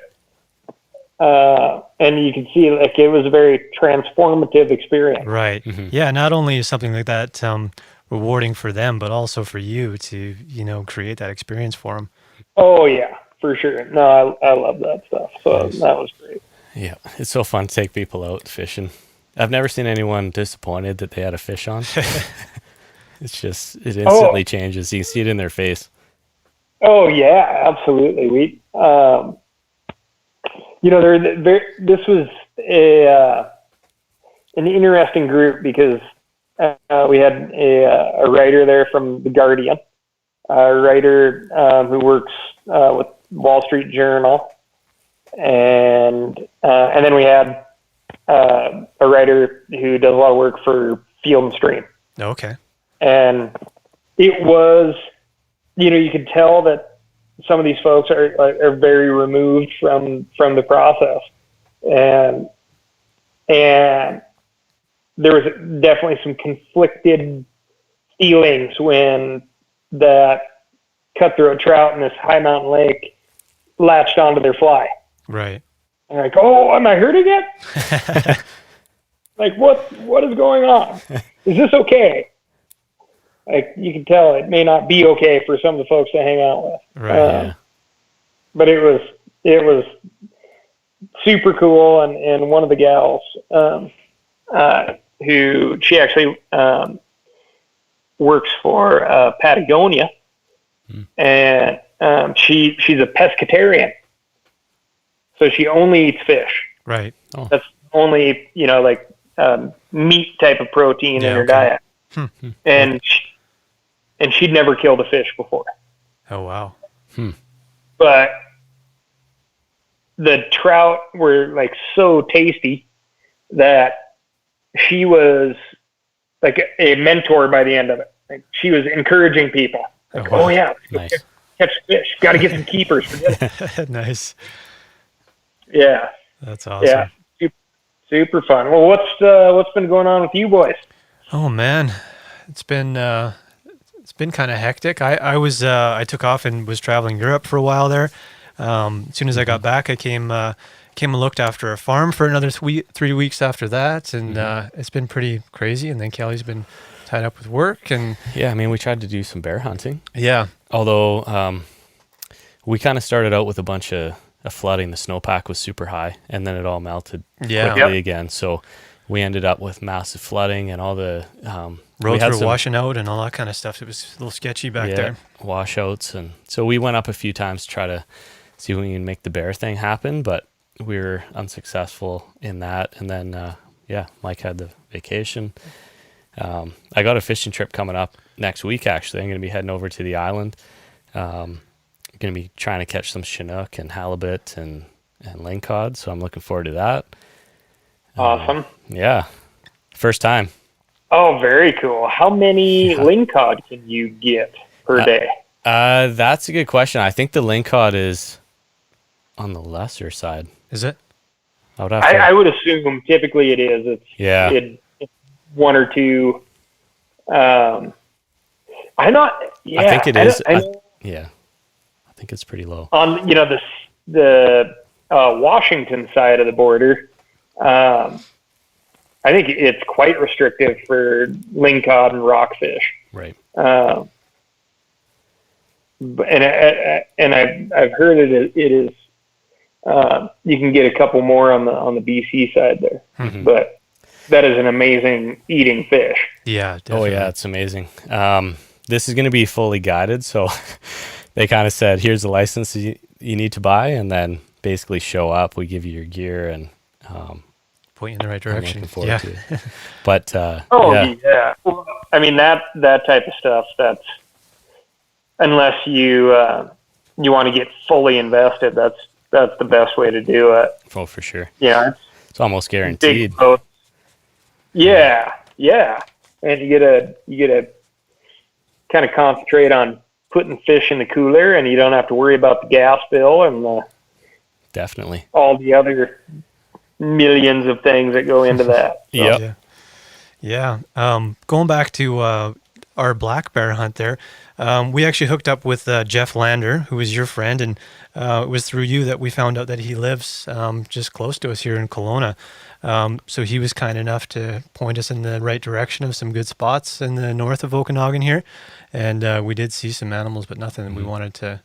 C: And you can see like it was a very transformative experience.
A: Right. Yeah, not only is something like that rewarding for them, but also for you to, create that experience for them.
C: Oh yeah, for sure. No, I love that stuff. So that was great.
B: Yeah, it's so fun to take people out fishing. I've never seen anyone disappointed that they had a fish on. It instantly changes. You can see it in their face.
C: Oh yeah, absolutely. We, this was an interesting group because we had a writer there from The Guardian, a writer who works with Wall Street Journal, and then we had a writer who does a lot of work for Field and Stream.
A: Okay.
C: And it was, you could tell that some of these folks are very removed from the process, and there was definitely some conflicted feelings when that cutthroat trout in this high mountain lake latched onto their fly.
A: Right.
C: And like, oh, am I hurting it? Like, what is going on? Is this okay? Like, you can tell it may not be okay for some of the folks to hang out with.
A: Right.
C: But it was super cool, and one of the gals who she actually works for Patagonia, and she's a pescatarian, so she only eats fish.
A: Right.
B: Oh.
C: That's only meat type of protein in her diet, and she'd never killed a fish before.
A: Oh wow.
C: But the trout were like so tasty that she was like a mentor by the end of it. Like, she was encouraging people. Like, oh yeah,
B: nice.
C: Catch fish. Got to get some keepers.
A: Nice.
C: Yeah.
A: That's awesome.
C: Yeah. Super fun. Well, what's been going on with you boys?
A: Oh man, it's been kind of hectic. I took off and was traveling Europe for a while there. As soon as I got back, I came and looked after a farm for another 3 weeks after that, and it's been pretty crazy. And then Kelly's been tied up with work, and
B: yeah, I mean, we tried to do some bear hunting.
A: Yeah.
B: Although we kind of started out with a bunch of flooding. The snowpack was super high, and then it all melted quickly again. So we ended up with massive flooding, and all the
A: roads were washing out and all that kind of stuff. It was a little sketchy back there.
B: Washouts, and so we went up a few times to try to see if we can make the bear thing happen, but we were unsuccessful in that. And then Mike had the vacation. I got a fishing trip coming up next week. Actually, I'm going to be heading over to the island. Going to be trying to catch some Chinook and halibut and lingcod, so I'm looking forward to that.
C: Awesome.
B: Yeah, first time.
C: Oh, very cool. How many lingcod can you get per day?
B: That's a good question. I think the lingcod is on the lesser side.
A: Is it?
C: I would assume typically it is. It's one or two. I
B: think it is. I think it's pretty low.
C: On the Washington side of the border, I think it's quite restrictive for lingcod and rockfish.
B: Right.
C: And I've heard it is you can get a couple more on the BC side there, but that is an amazing eating fish.
A: Yeah. Definitely.
B: Oh yeah, it's amazing. This is going to be fully guided, so they kind of said, "Here's the license you need to buy, and then basically show up. We give you your gear and
A: point you in the right direction."
B: I'm looking forward to it. But
C: yeah. Well, I mean that type of stuff. That's unless you want to get fully invested. That's the best way to do it.
B: Oh, for sure.
C: Yeah,
B: It's almost guaranteed.
C: big boats. Yeah, and you get to kind of concentrate on putting fish in the cooler, and you don't have to worry about the gas bill and
B: Definitely
C: all the other millions of things that go into that. So.
B: Yep.
A: Yeah. Going back to our black bear hunt there, we actually hooked up with Jeff Lander, who is your friend, and it was through you that we found out that he lives just close to us here in Kelowna. So he was kind enough to point us in the right direction of some good spots in the north of Okanagan here, and we did see some animals, but nothing that we wanted to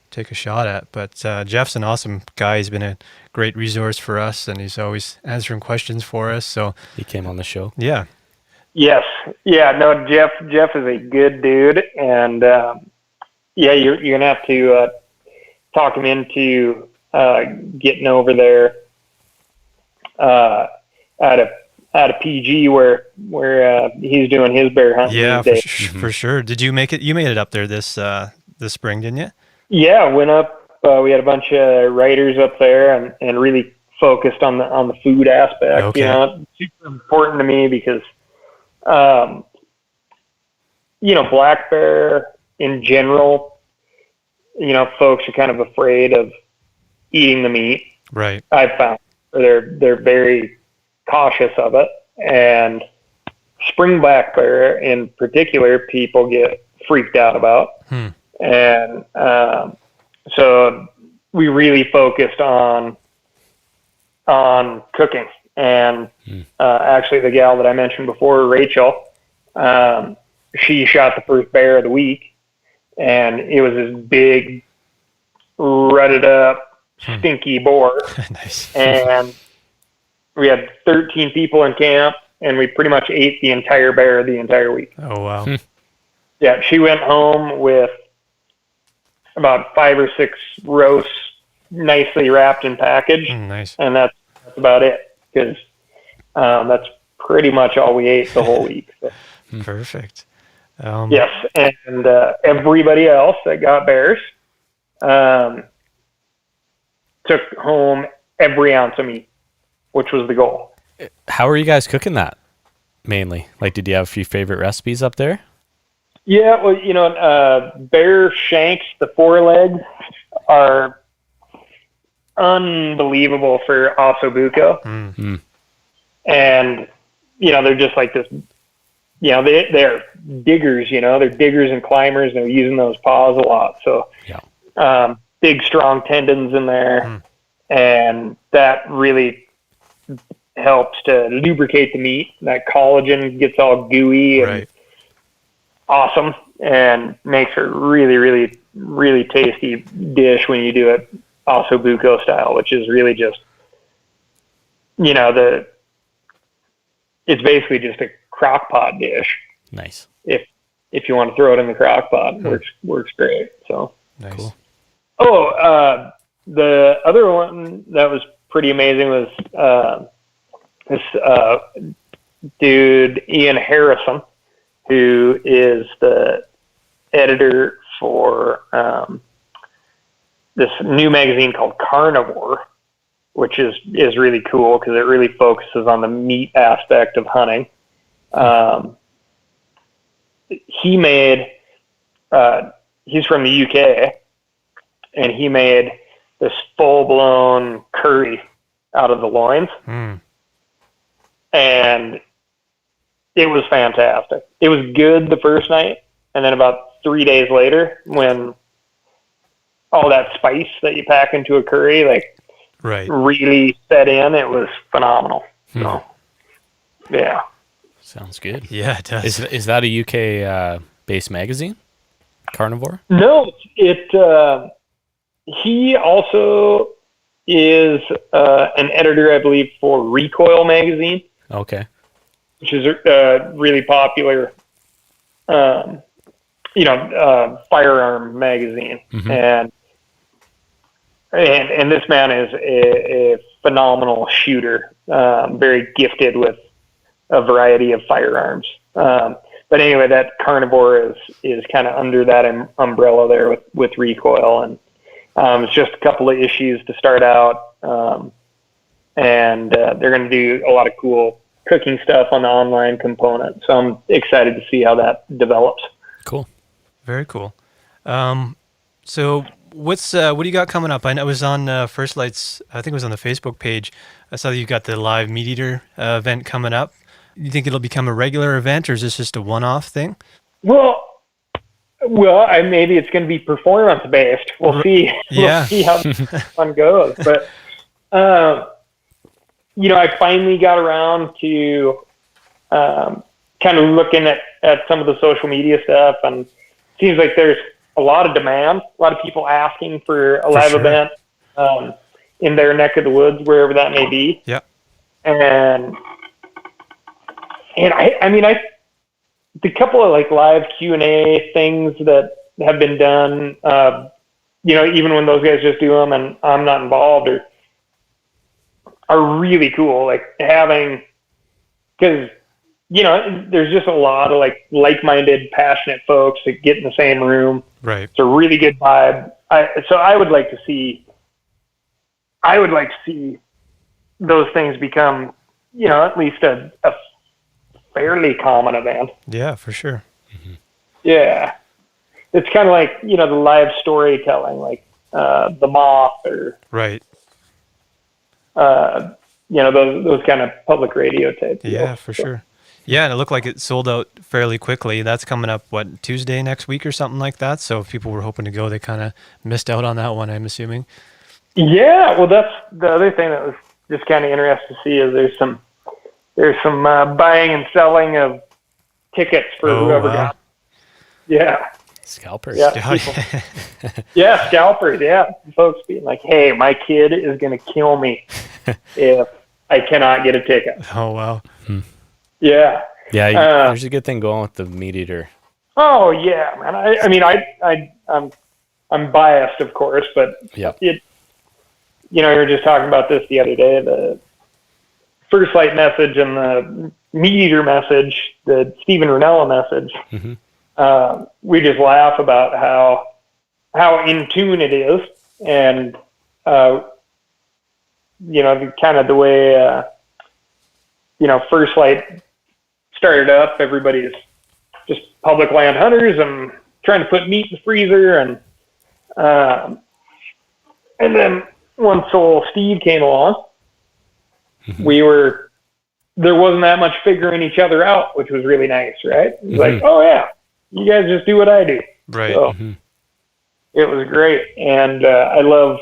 A: take a shot at. But Jeff's an awesome guy. He's been a great resource for us, and he's always answering questions for us. So
B: he came on the show.
A: Yeah.
C: Yes. Yeah. No. Jeff is a good dude, and you're gonna have to talk him into getting over there at a PG where he's doing his bear hunting.
A: Yeah, for sure. Did you make it? You made it up there this spring, didn't you?
C: Yeah, went up. We had a bunch of writers up there, and really focused on the food aspect.
A: Okay.
C: You know, it's super important to me because, black bear in general, folks are kind of afraid of eating the meat.
A: Right.
C: I've found they're very cautious of it, and spring black bear in particular, people get freaked out about. And so we really focused on cooking. And actually, the gal that I mentioned before, Rachel, she shot the first bear of the week, and it was this big, rutted up, stinky boar.
A: Nice.
C: And we had 13 people in camp, and we pretty much ate the entire bear the entire week.
A: Oh, wow.
C: Yeah, she went home with about 5 or 6 roasts, nicely wrapped and packaged.
A: Nice.
C: And that's about it, because that's pretty much all we ate the whole week. So.
A: Perfect.
C: Yes, and everybody else that got bears took home every ounce of meat, which was the goal.
B: How are you guys cooking that mainly? Like, did you have a few favorite recipes up there?
C: Yeah, well, bear shanks, the forelegs, are unbelievable for ossobuco. And, they're just like this, they're diggers, they're diggers and climbers, and they're using those paws a lot. So, big, strong tendons in there, and that really helps to lubricate the meat. That collagen gets all gooey and awesome, and makes a really, really, really tasty dish when you do it ossobuco style, which is really just, it's basically just a crock pot dish.
B: Nice.
C: If you want to throw it in the crock pot, works great. So
A: nice.
B: Cool.
C: Oh, the other one that was pretty amazing was this dude Ian Harrison, who is the editor for this new magazine called Carnivore, which is really cool because it really focuses on the meat aspect of hunting. He's from the UK, and he made this full-blown curry out of the loins. And it was fantastic. It was good the first night, and then about 3 days later, when all that spice that you pack into a curry, really set in, it was phenomenal. So, yeah.
B: Sounds good.
A: Yeah, it does.
B: Is that a UK based magazine, Carnivore?
C: No, he also is an editor, I believe, for Recoil magazine.
B: Okay.
C: Which is a really popular, firearm magazine. And this man is a phenomenal shooter, very gifted with a variety of firearms. But anyway, that Carnivore is kind of under that umbrella there with Recoil, and it's just a couple of issues to start out. and they're going to do a lot of cool cooking stuff on the online component. So I'm excited to see how that develops.
B: Cool.
A: Very cool. So what do you got coming up? I know it was on First Lite's, I think it was on the Facebook page. I saw that you got the live MeatEater event coming up. You think it'll become a regular event, or is this just a one-off thing?
C: Well, maybe it's going to be performance based. We'll see.
A: Yeah.
C: We'll see how this one goes. But I finally got around to kind of looking at some of the social media stuff, and it seems like there's a lot of demand, a lot of people asking for a live event in their neck of the woods, wherever that may be.
A: Yeah.
C: And the couple of like live Q&A things that have been done, even when those guys just do them and I'm not involved, are really cool. Like having, because there's just a lot of like-minded, passionate folks that get in the same room.
A: Right.
C: It's a really good vibe. So I would like to see those things become, at least a fairly common event.
A: Yeah, for sure.
C: Mm-hmm. Yeah. It's kind of like, the live storytelling, like The Moth or
A: right.
C: Those kind of public radio type deals.
A: Yeah, for sure. Yeah, and it looked like it sold out fairly quickly. That's coming up, Tuesday next week or something like that? So if people were hoping to go, they kind of missed out on that one, I'm assuming.
C: Yeah, well, that's the other thing that was just kind of interesting to see is there's some buying and selling of tickets for whoever got. Yeah.
B: Scalpers.
C: Yeah, yeah, scalpers, yeah. Folks being like, hey, my kid is going to kill me if I cannot get a ticket.
A: Oh, wow.
C: Yeah.
B: Yeah, there's a good thing going with the MeatEater.
C: Oh, yeah, man. I'm biased, of course, but
B: yeah.
C: We were just talking about this the other day, the First Lite message and the MeatEater message, the Steven Ranella message. Mm-hmm. We just laugh about how in tune it is, and kind of the way First Lite started up. Everybody's just public land hunters and trying to put meat in the freezer, and then once old Steve came along, there wasn't that much figuring each other out, which was really nice, right? It was like, oh yeah, you guys just do what I do.
A: Right.
C: So it was great. And I love,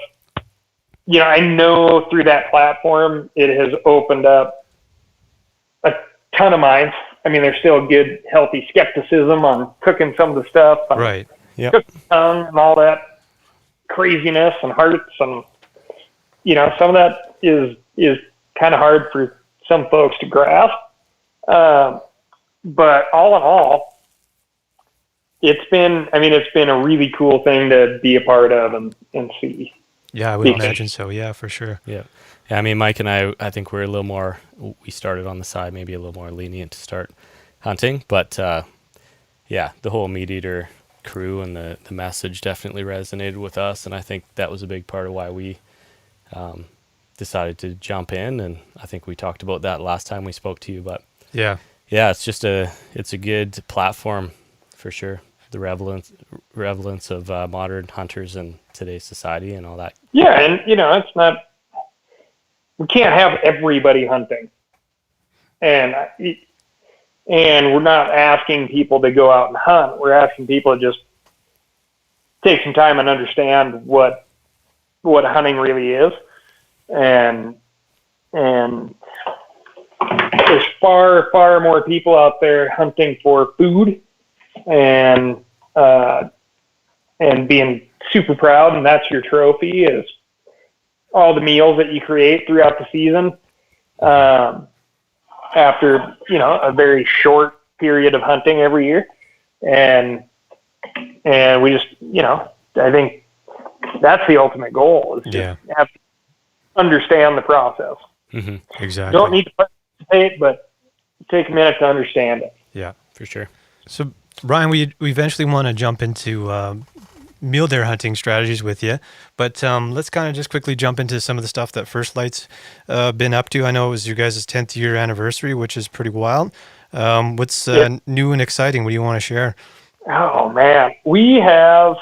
C: I know through that platform, it has opened up a ton of minds. I mean, there's still good, healthy skepticism on cooking some of the stuff.
A: Right. Yeah.
C: Cooking tongue and all that craziness and hearts. And, some of that is kind of hard for some folks to grasp. But all in all, it's been a really cool thing to be a part of and see.
A: Yeah, I would imagine so. Yeah, for sure.
B: Yeah. Yeah, I mean, Mike and I think we're a little more, we started on the side, maybe a little more lenient to start hunting. But, the whole MeatEater crew and the message definitely resonated with us. And I think that was a big part of why we decided to jump in. And I think we talked about that last time we spoke to you. But yeah, it's just it's a good platform for sure. The relevance of modern hunters in today's society and all that.
C: Yeah, and it's not. We can't have everybody hunting, and we're not asking people to go out and hunt. We're asking people to just take some time and understand what hunting really is, and there's far more people out there hunting for food and being super proud, and that's your trophy is all the meals that you create throughout the season after a very short period of hunting every year, and we just I think that's the ultimate goal is just have to understand the process.
A: Mm-hmm. Exactly.
C: You don't need to participate, but take a minute to understand it.
A: Yeah,
B: for sure.
A: So Ryan, we eventually want to jump into mule deer hunting strategies with you. But let's kind of just quickly jump into some of the stuff that First Lite's been up to. I know it was your guys' 10th year anniversary, which is pretty wild. What's new and exciting? What do you want to share?
C: Oh, man. We have,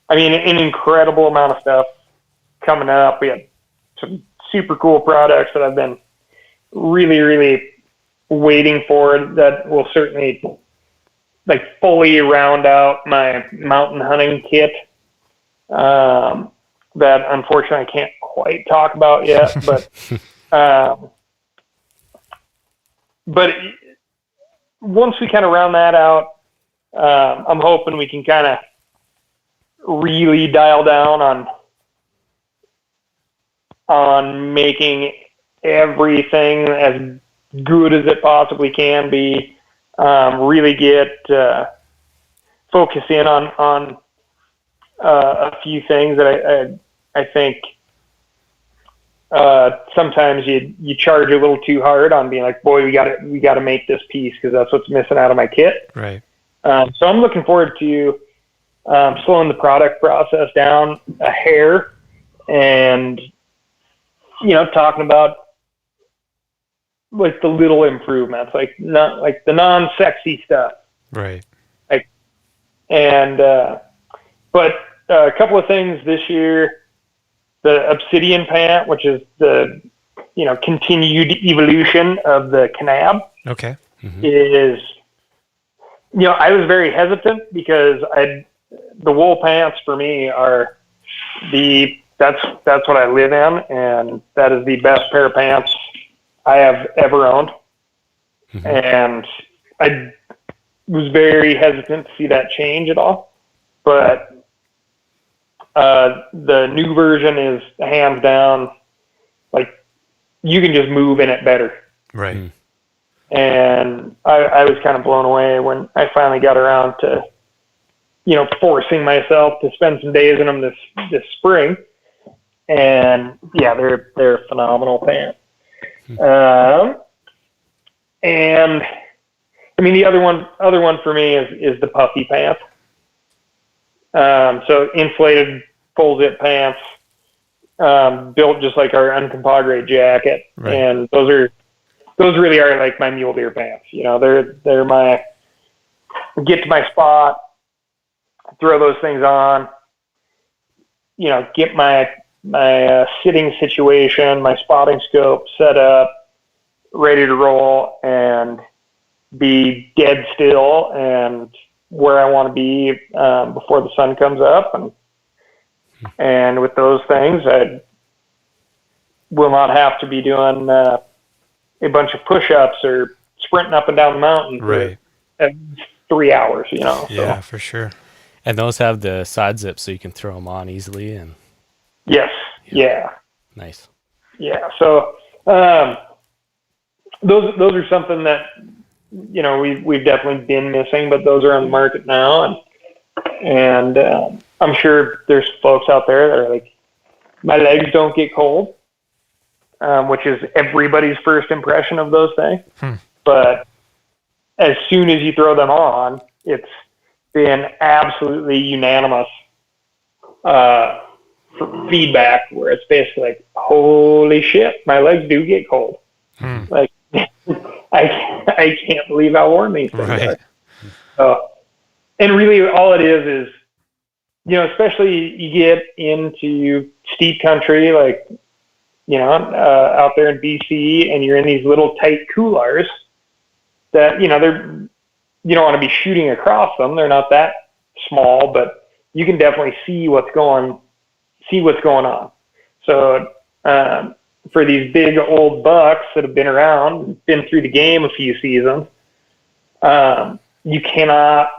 C: an incredible amount of stuff coming up. We have some super cool products that I've been really, really waiting for that will certainly fully round out my mountain hunting kit. That unfortunately I can't quite talk about yet, but once we kind of round that out, I'm hoping we can kind of really dial down on making everything as good as it possibly can be. Really get focus in on a few things that I think sometimes you charge a little too hard on being like, boy, we got to make this piece because that's what's missing out of my kit.
A: Right.
C: So I'm looking forward to slowing the product process down a hair and talking about the little improvements, not the non-sexy stuff.
A: Right.
C: But a couple of things this year, the Obsidian pant, which is the, continued evolution of the Knab.
A: Okay.
B: Mm-hmm.
C: Is, I was very hesitant because the wool pants for me are that's what I live in, and that is the best pair of pants I have ever owned. Mm-hmm. And I was very hesitant to see that change at all. But the new version is hands down, you can just move in it better.
A: Right. Mm.
C: And I was kind of blown away when I finally got around to, forcing myself to spend some days in them this spring. And yeah, they're a phenomenal pants. And the other one for me is the puffy pants. So insulated full zip pants, built just like our uncompadre jacket. Right. And those really are my mule deer pants. They're my get to my spot, throw those things on, get my sitting situation, my spotting scope set up, ready to roll, and be dead still and where I want to be before the sun comes up. And with those things, I will not have to be doing a bunch of push-ups or sprinting up and down the mountain
A: right.
C: for 3 hours,
A: Yeah, for sure.
B: And those have the side zips so you can throw them on easily. And
C: yes. Yeah.
B: Nice.
C: Yeah. So those are something that we've definitely been missing, but those are on the market now, and I'm sure there's folks out there that are like, my legs don't get cold, which is everybody's first impression of those things. But as soon as you throw them on, it's been absolutely unanimous feedback where it's basically like, holy shit, my legs do get cold. I can't believe how warm these things are. And really all it is, especially you get into steep country, out there in BC, and you're in these little tight coulars that, you don't want to be shooting across them. They're not that small, but you can definitely see what's going on. So, for these big old bucks that have been around, been through the game a few seasons, you cannot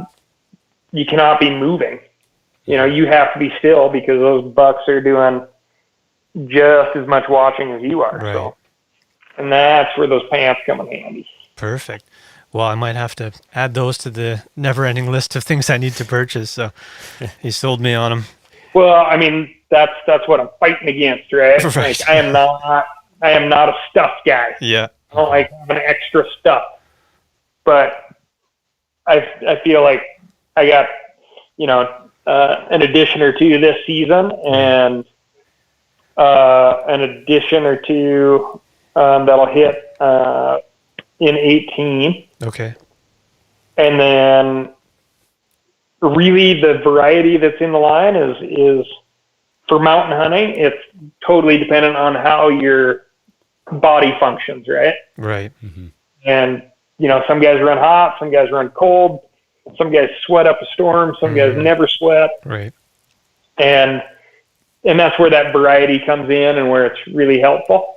C: be moving. You have to be still because those bucks are doing just as much watching as you are. Right. So, and that's where those pants come in handy.
A: Perfect. Well, I might have to add those to the never-ending list of things I need to purchase. So you sold me on them.
C: Well, that's what I'm fighting against, right?
A: Right.
C: I am not a stuff guy.
A: Yeah.
C: I don't like having extra stuff, but I feel like I got, an edition or two this season, and an edition or two that'll hit in 18.
A: Okay.
C: And then really the variety that's in the line is for mountain hunting. It's totally dependent on how your body functions, right?
A: Right.
B: Mm-hmm.
C: And, some guys run hot, some guys run cold, some guys sweat up a storm, some guys never sweat.
A: Right.
C: And that's where that variety comes in and where it's really helpful.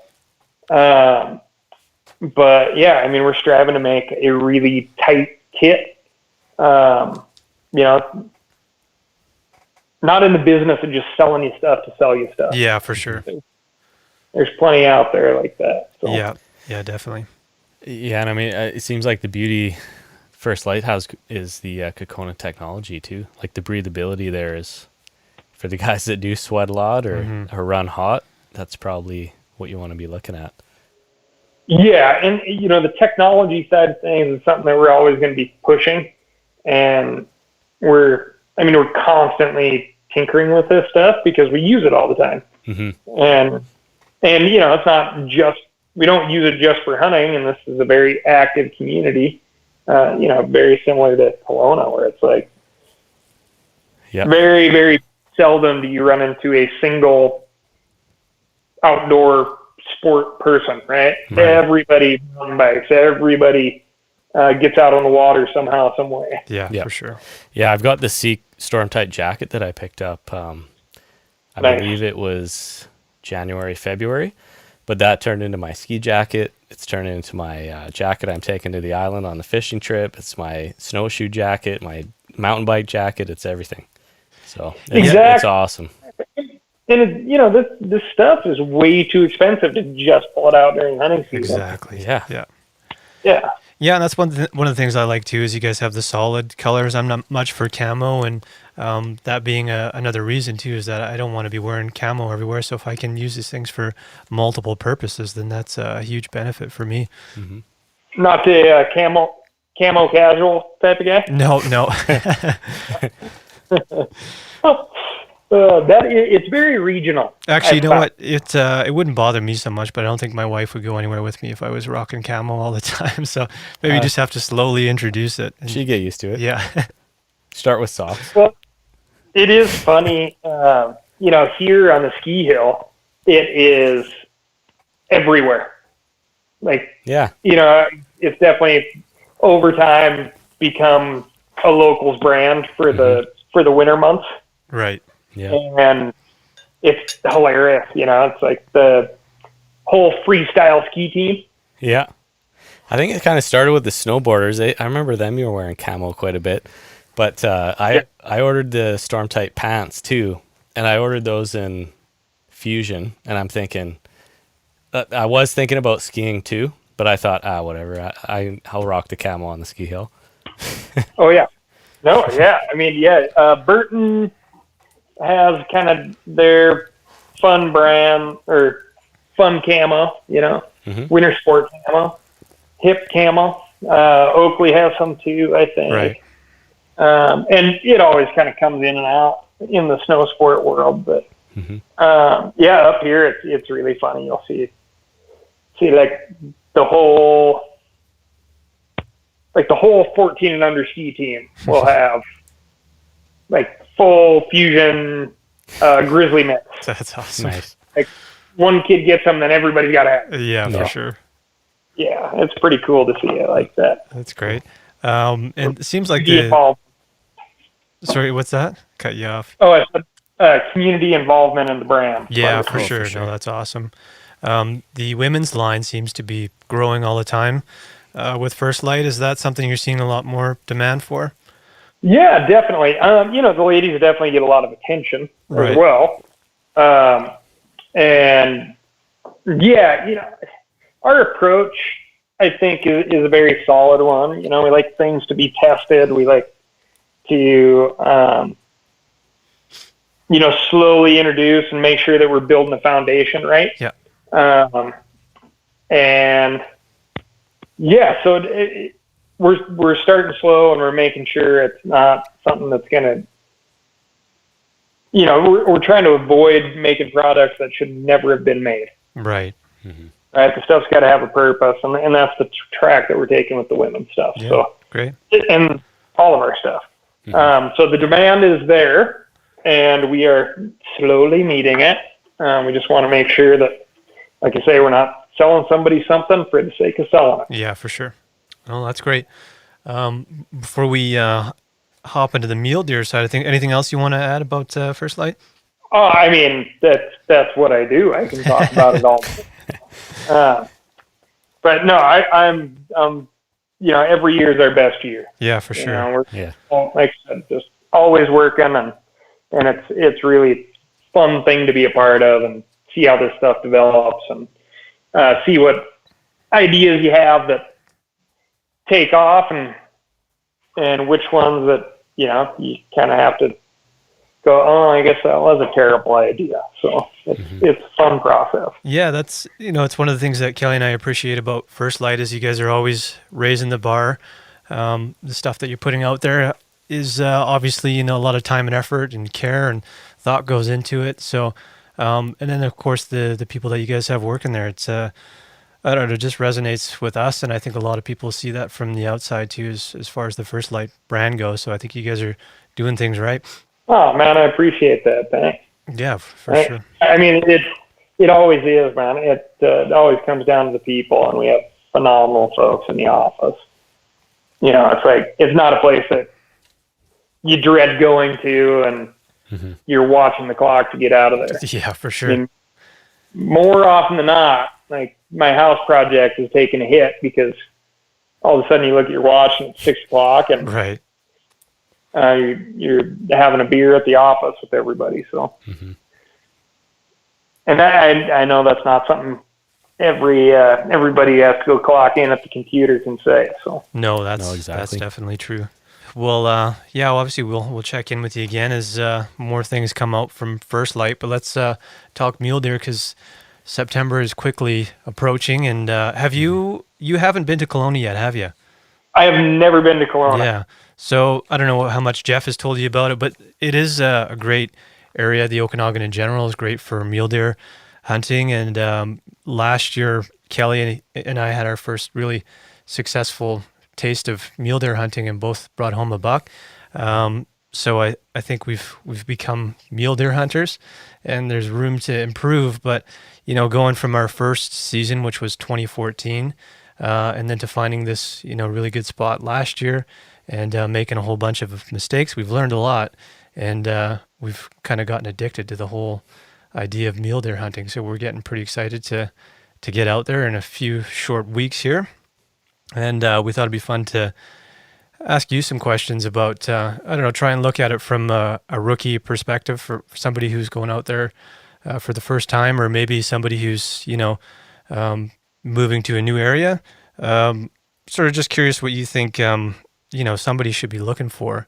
C: But yeah, I mean, we're striving to make a really tight kit. Not in the business of just selling you stuff to sell you stuff.
A: Yeah, for sure.
C: There's plenty out there like that. So.
A: Yeah, definitely.
B: Yeah, and I mean, it seems like the beauty First Lite has is the Kokona technology too. Like the breathability there is for the guys that do sweat a lot or run hot. That's probably what you want to be looking at.
C: Yeah, and the technology side of things is something that we're always going to be pushing, and we're constantly tinkering with this stuff because we use it all the time.
B: Mm-hmm.
C: And it's not just, we don't use it just for hunting, and this is a very active community, very similar to Kelowna, where it's like very, very seldom do you run into a single outdoor sport person, right? Everybody mountain bikes, everybody gets out on the water somehow, some way.
A: Yeah, for sure.
B: Yeah, I've got the Seek Storm-Tight jacket that I picked up. I believe it was January, February, but that turned into my ski jacket. It's turned into my jacket I'm taking to the island on the fishing trip. It's my snowshoe jacket, my mountain bike jacket. It's everything. So it's awesome.
C: And this stuff is way too expensive to just pull it out during hunting season.
A: Exactly.
B: Yeah.
A: Yeah, and that's one of the things I like too is you guys have the solid colors. I'm not much for camo, and that being another reason too is that I don't want to be wearing camo everywhere. So if I can use these things for multiple purposes, then that's a huge benefit for me.
B: Mm-hmm.
C: Not the camo casual type of guy.
A: No.
C: It's very regional.
A: Actually, you know what? It wouldn't bother me so much, but I don't think my wife would go anywhere with me if I was rocking camo all the time. So maybe you just have to slowly introduce it.
B: She'd get used to it.
A: Yeah.
B: Start with socks.
C: Well, it is funny. Here on the ski hill, it is everywhere. It's definitely over time become a locals brand for the winter months.
A: Right.
B: Yeah.
C: And it's hilarious, it's like the whole freestyle ski team.
B: Yeah. I think it kind of started with the snowboarders. I remember them, you were wearing camo quite a bit. But I ordered the Storm-Tight pants too. And I ordered those in Fusion. And I'm thinking, I was thinking about skiing too. But I thought, whatever. I'll rock the camo on the ski hill.
C: Oh, yeah. No, yeah. I mean, Burton has kind of their fun brand or fun camo, winter sport camo, hip camo. Oakley has some too, I think.
A: Right.
C: And it always kind of comes in and out in the snow sport world. But up here, it's really funny. You'll see like the whole 14 and under ski team will have like full Fusion grizzly mitts.
A: That's awesome.
B: Nice.
C: Like one kid gets them, then everybody's got to have it.
A: Yeah, for sure.
C: Yeah, it's pretty cool to see it like that.
A: That's great. And it seems like sorry, what's that? Cut you off.
C: Oh, it's community involvement in the brand.
A: Yeah, for sure. No, that's awesome. The women's line seems to be growing all the time. With First Lite, is that something you're seeing a lot more demand for?
C: Yeah, definitely. The ladies definitely get a lot of attention as well. And yeah, our approach, I think, is a very solid one. We like things to be tested. We like to, slowly introduce and make sure that we're building the foundation right.
A: Yeah.
C: And yeah, so we're starting slow and we're making sure it's not something that's going to we're trying to avoid making products that should never have been made.
A: Right.
B: Mm-hmm.
C: Right. The stuff's got to have a purpose, and that's the track that we're taking with the women's stuff.
A: Yeah,
C: so
A: great.
C: And all of our stuff.
B: Mm-hmm.
C: So the demand is there, and we are slowly meeting it. We just want to make sure that, like I say, we're not selling somebody something for the sake of selling it.
A: Yeah, for sure. Well, that's great. Before we hop into the mule deer side of things, anything else you want to add about First Lite?
C: Oh, I mean, that's what I do. I can talk about it all. But no, I'm every year is our best year.
A: Yeah, for sure.
C: We're, like I said, just always working, and it's really fun thing to be a part of and see how this stuff develops and see what ideas you have that take off and which ones that you kind of have to go, oh, I guess that was a terrible idea. So it's a fun process.
A: Yeah, that's, it's one of the things that Kelly and I appreciate about First Lite is you guys are always raising the bar. The stuff that you're putting out there is obviously, a lot of time and effort and care and thought goes into it. So, and then of course the people that you guys have working there, it's, I don't know, it just resonates with us. And I think a lot of people see that from the outside too, as far as the First Lite brand goes. So I think you guys are doing things right.
C: Oh man, I appreciate that. Thanks.
A: Yeah, for sure.
C: I mean, it always is, man. It always comes down to the people, and we have phenomenal folks in the office. It's like it's not a place that you dread going to, and you're watching the clock to get out of there.
A: Yeah, for sure.
C: I mean, more often than not, like my house project is taking a hit because all of a sudden you look at your watch and it's 6 o'clock, and
A: right.
C: You're having a beer at the office with everybody. So, and I know that's not something everybody has to go clock in at the computer can say. So
A: no, that's definitely true. Well, obviously we'll check in with you again as more things come out from First Lite. But let's talk mule deer because September is quickly approaching. And you haven't been to Kelowna yet, have you?
C: I have never been to Kelowna.
A: Yeah. So I don't know how much Jeff has told you about it, but it is a great area. The Okanagan in general is great for mule deer hunting. And last year, Kelly and I had our first really successful taste of mule deer hunting and both brought home a buck. So I think we've become mule deer hunters, and there's room to improve. But going from our first season, which was 2014, and then to finding this really good spot last year. And making a whole bunch of mistakes. We've learned a lot, and we've kind of gotten addicted to the whole idea of mule deer hunting. So we're getting pretty excited to get out there in a few short weeks here. And we thought it'd be fun to ask you some questions about, try and look at it from a rookie perspective for somebody who's going out there for the first time, or maybe somebody who's, moving to a new area. Sort of just curious what you think, somebody should be looking for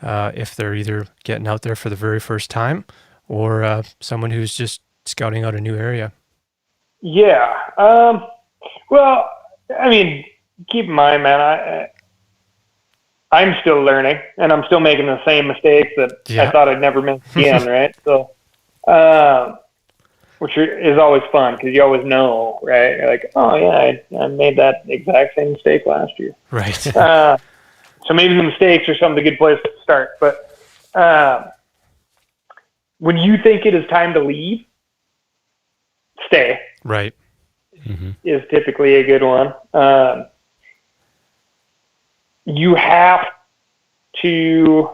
A: if they're either getting out there for the very first time or someone who's just scouting out a new area.
C: Yeah. Well, I mean, keep in mind, man, I'm still learning, and I'm still making the same mistakes that I thought I'd never make again, right? So, which is always fun because you always know, right? You're like, oh, yeah, I made that exact same mistake last year.
A: Right.
C: So maybe the mistakes are some of the good places to start. But when you think it is time to leave, stay.
A: Right.
C: Is typically a good one. You have to,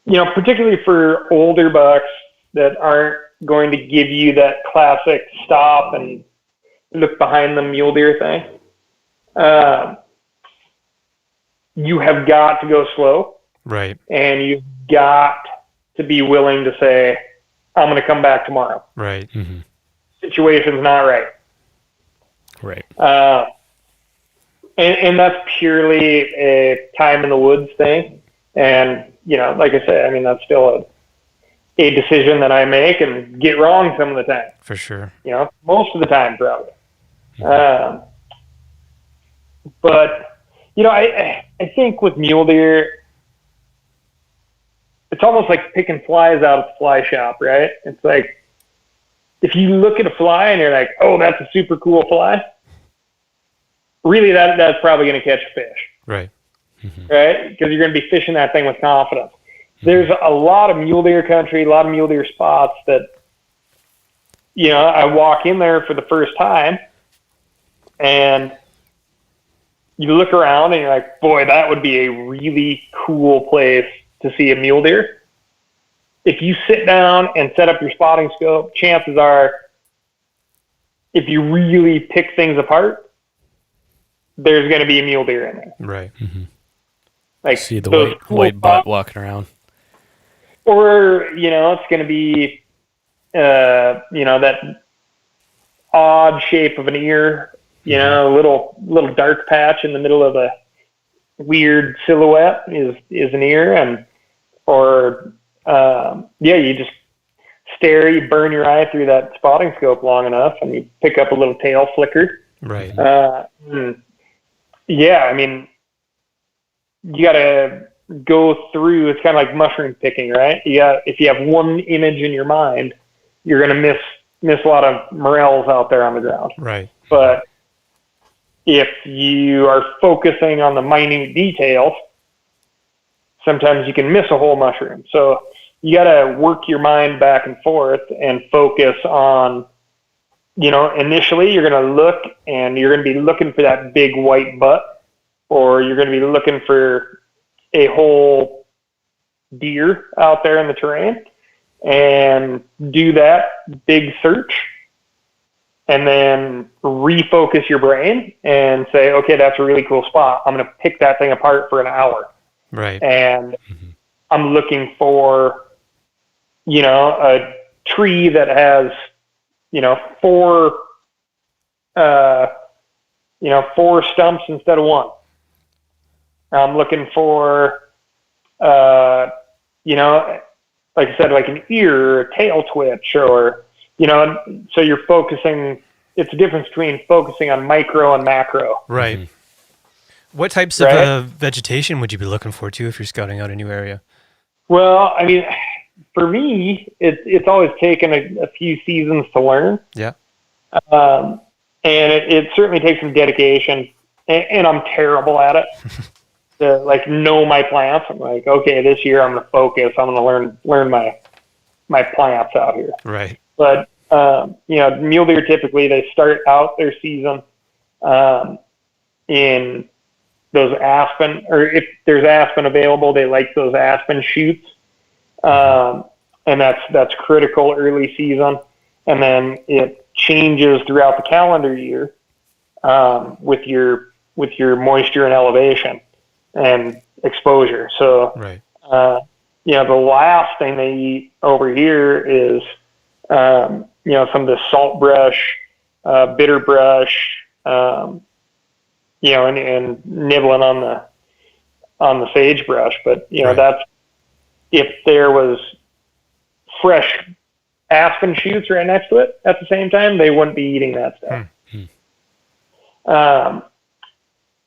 C: particularly for older bucks that aren't going to give you that classic stop and look behind the mule deer thing. You have got to go slow.
A: Right.
C: And you've got to be willing to say, I'm going to come back tomorrow.
A: Right.
C: Situation's not right.
B: Right.
C: And that's purely a time in the woods thing. And, like I said, I mean, that's still a decision that I make and get wrong some of the time.
A: For sure.
C: Most of the time, probably. But, I think with mule deer, it's almost like picking flies out of the fly shop, right? It's like, if you look at a fly and you're like, oh, that's a super cool fly, really that's probably going to catch a fish.
A: Right.
C: Right? Because you're going to be fishing that thing with confidence. There's a lot of mule deer country, a lot of mule deer spots that, I walk in there for the first time and you look around and you're like, boy, that would be a really cool place to see a mule deer. If you sit down and set up your spotting scope, chances are, if you really pick things apart, there's going to be a mule deer in there.
A: Right.
B: Like, see the white butt walking around.
C: Or, it's going to be, that odd shape of an ear, a little dark patch in the middle of a weird silhouette is an ear. You just stare, you burn your eye through that spotting scope long enough and you pick up a little tail flicker.
A: Right.
C: You got to go through, it's kind of like mushroom picking, right? If you have one image in your mind, you're going to miss a lot of morels out there on the ground.
A: Right.
C: But if you are focusing on the minute details, sometimes you can miss a whole mushroom. So you got to work your mind back and forth and focus on, initially you're going to look and you're going to be looking for that big white butt, or you're going to be looking for a whole deer out there in the terrain, and do that big search and then refocus your brain and say, okay, that's a really cool spot. I'm going to pick that thing apart for an hour.
A: Right.
C: And I'm looking for, a tree that has, four stumps instead of one. I'm looking for, like I said, like an ear or a tail twitch, or, so you're focusing. It's a difference between focusing on micro and macro.
A: Right. What types of vegetation would you be looking for too if you're scouting out a new area?
C: Well, for me, it's always taken a few seasons to learn.
A: Yeah.
C: And it certainly takes some dedication, and I'm terrible at it. To know my plants. I'm like, okay, this year I'm going to focus. I'm going to learn my plants out here.
A: Right.
C: But mule deer typically they start out their season in those aspen, or if there's aspen available, they like those aspen shoots, and that's critical early season. And then it changes throughout the calendar year with your moisture and elevation and exposure. So,
A: right.
C: The last thing they eat over here is, some of the salt brush, bitter brush, and nibbling on the sagebrush. But,
A: right.
C: That's, if there was fresh aspen shoots right next to it at the same time, they wouldn't be eating that stuff.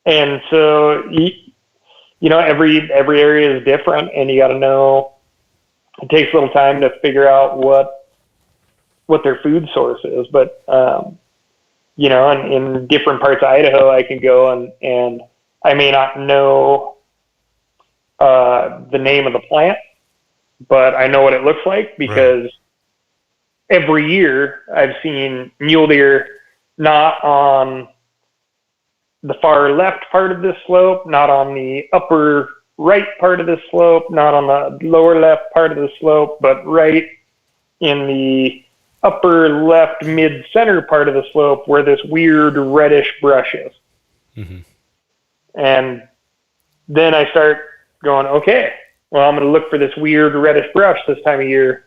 C: And so, every area is different, and you got to know, it takes a little time to figure out what their food source is. But, in different parts of Idaho, I can go and I may not know the name of the plant, but I know what it looks like, because every year I've seen mule deer not on the far left part of this slope, not on the upper right part of this slope, not on the lower left part of the slope, but right in the upper left mid-center part of the slope where this weird reddish brush is. And then I start going, okay, well, I'm going to look for this weird reddish brush this time of year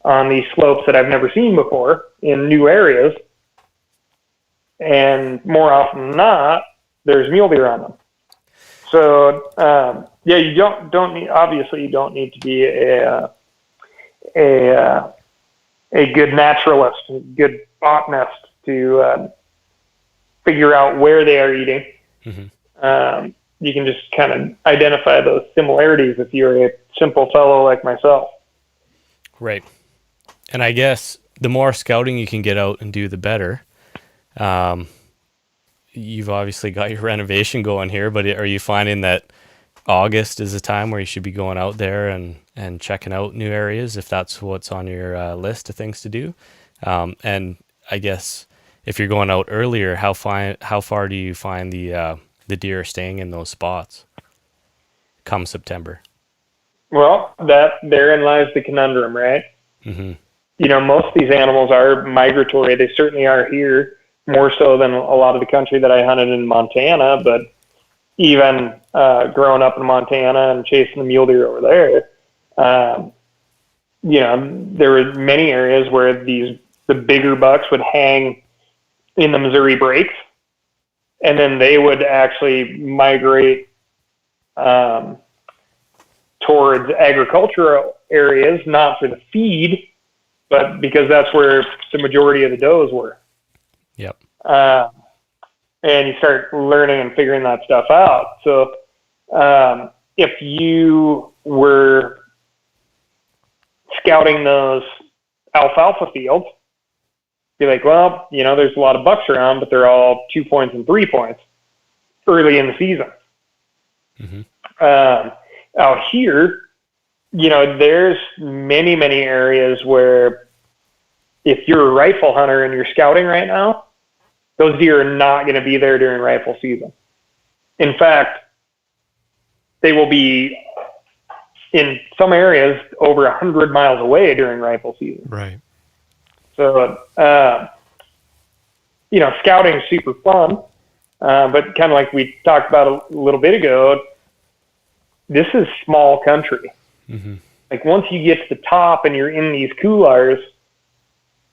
C: on these slopes that I've never seen before in new areas. And more often than not, there's mule deer on them. So, you don't need, obviously you don't need to be a good naturalist, a good botanist to figure out where they are eating. you can just kind of identify those similarities if you're a simple fellow like myself.
B: Right. And I guess the more scouting you can get out and do, the better. You've obviously got your renovation going here, but are you finding that August is a time where you should be going out there and checking out new areas if that's what's on your list of things to do? And I guess if you're going out earlier, how far do you find the deer staying in those spots come September?
C: Well, therein lies the conundrum, right?
B: Mm-hmm.
C: You know, most of these animals are migratory. They certainly are here, more so than a lot of the country that I hunted in Montana. But even growing up in Montana and chasing the mule deer over there, you know, there were many areas where the bigger bucks would hang in the Missouri breaks, and then they would actually migrate towards agricultural areas, not for the feed, but because that's where the majority of the does were.
B: Yep.
C: And you start learning and figuring that stuff out. So if you were scouting those alfalfa fields, be like, well, you know, there's a lot of bucks around, but they're all 2 points and 3 points early in the season.
B: Mm-hmm.
C: Out here, you know, there's many, many areas where if you're a rifle hunter and you're scouting right now, those deer are not going to be there during rifle season. In fact, they will be in some areas over 100 miles away during rifle season.
A: Right.
C: So, you know, scouting is super fun, but kind of like we talked about a little bit ago, this is small country.
B: Mm-hmm.
C: Like once you get to the top and you're in these coulars,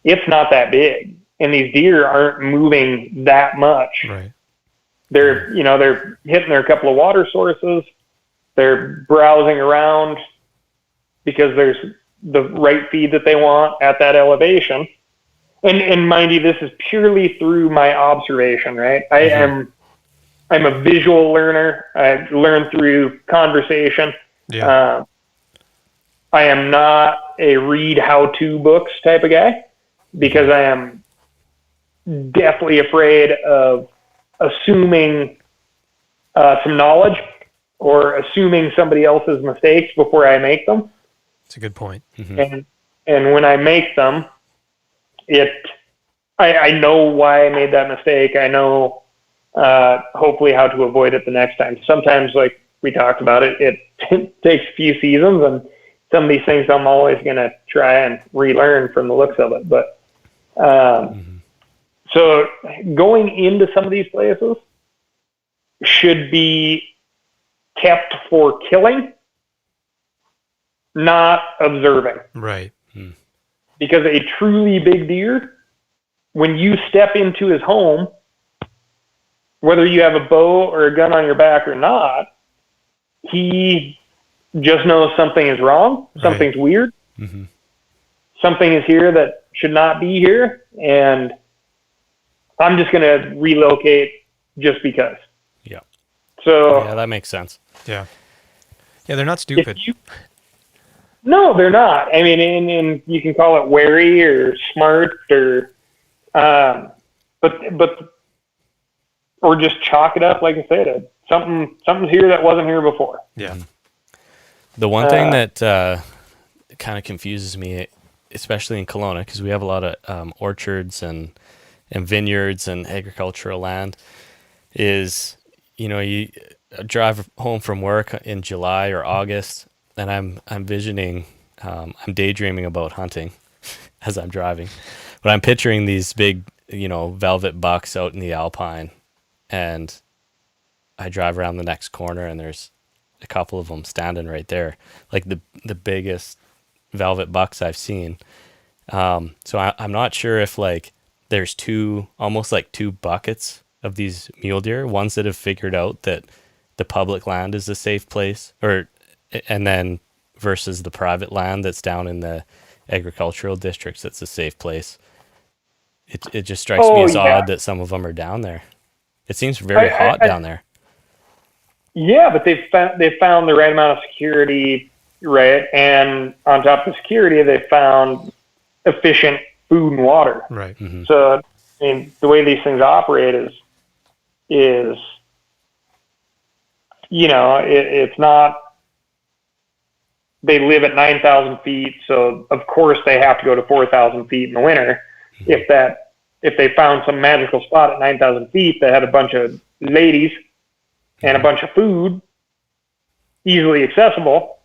C: it's not that big. And these deer aren't moving that much.
A: Right.
C: They're, you know, they're hitting their couple of water sources. They're browsing around because there's the right feed that they want at that elevation. And mind you, this is purely through my observation, right? I'm a visual learner. I learn through conversation.
A: Yeah.
C: I am not a read how-to books type of guy because I am deathly afraid of assuming some knowledge or assuming somebody else's mistakes before I make them.
A: That's a good point.
B: Mm-hmm.
C: And when I make them, I know why I made that mistake. I know hopefully how to avoid it the next time. Sometimes, like we talked about it takes a few seasons, and some of these things I'm always going to try and relearn from the looks of it. But so going into some of these places should be kept for killing, not observing.
A: Right.
C: Because a truly big deer, when you step into his home, whether you have a bow or a gun on your back or not, he just knows something is wrong, something's weird, something is here that should not be here, and I'm just going to relocate just because.
B: Yeah.
C: So
B: yeah, that makes sense.
A: Yeah. Yeah, they're not stupid.
C: No, they're not. I mean, and you can call it wary or smart or, but or just chalk it up, like I said, something's here that wasn't here before.
A: Yeah.
B: The one thing that kind of confuses me, especially in Kelowna, because we have a lot of orchards and vineyards and agricultural land, is, you know, you drive home from work in July or August, and I'm visioning, I'm daydreaming about hunting as I'm driving, but I'm picturing these big, you know, velvet bucks out in the alpine, and I drive around the next corner and there's a couple of them standing right there, like the biggest velvet bucks I've seen. So I'm not sure if like there's almost like two buckets of these mule deer, ones that have figured out that the public land is a safe place, and then versus the private land that's down in the agricultural districts that's a safe place. It just strikes me as odd that some of them are down there. It seems very hot down there.
C: Yeah, but they found the right amount of security, right? And on top of the security, they found efficient food and water.
A: Right.
B: Mm-hmm.
C: So, I mean, the way these things operate is it's not. They live at 9,000 feet, so of course they have to go to 4,000 feet in the winter. Mm-hmm. If they found some magical spot at 9,000 feet that had a bunch of ladies and a bunch of food, easily accessible,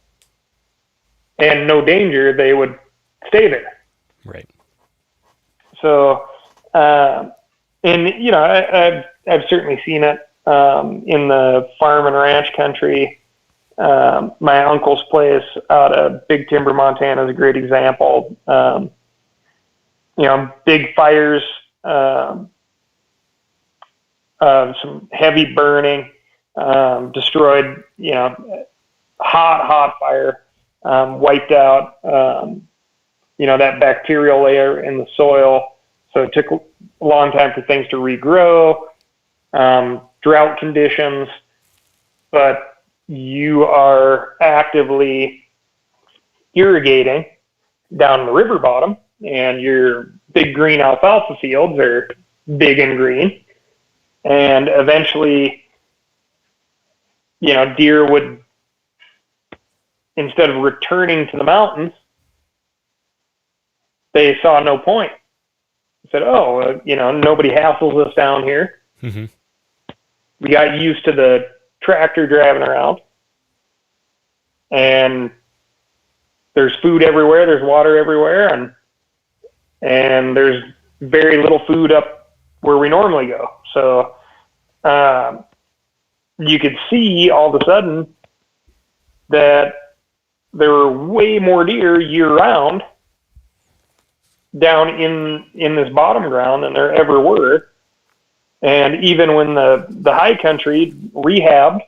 C: and no danger, they would stay there.
B: Right.
C: So, and I've certainly seen it in the farm and ranch country. My uncle's place out of Big Timber, Montana is a great example. Big fires, some heavy burning, destroyed, hot fire, wiped out, that bacterial layer in the soil. So it took a long time for things to regrow, drought conditions, but you are actively irrigating down the river bottom, and your big green alfalfa fields are big and green. And eventually, deer would, instead of returning to the mountains, they saw no point. They said, nobody hassles us down here.
B: Mm-hmm.
C: We got used to the tractor driving around, and there's food everywhere, there's water everywhere, and there's very little food up where we normally go. So you could see all of a sudden that there were way more deer year round down in this bottom ground than there ever were. And even when the high country rehabbed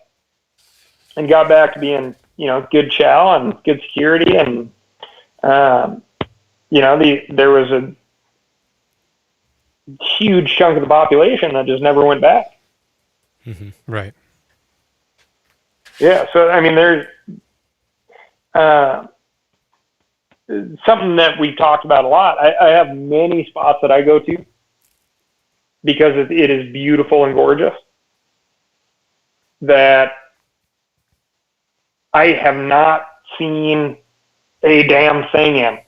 C: and got back to being, good chow and good security, and there was a huge chunk of the population that just never went back.
A: Mm-hmm. Right.
C: Yeah. So, I mean, there's something that we've talked about a lot. I have many spots that I go to because it is beautiful and gorgeous that I have not seen a damn thing in.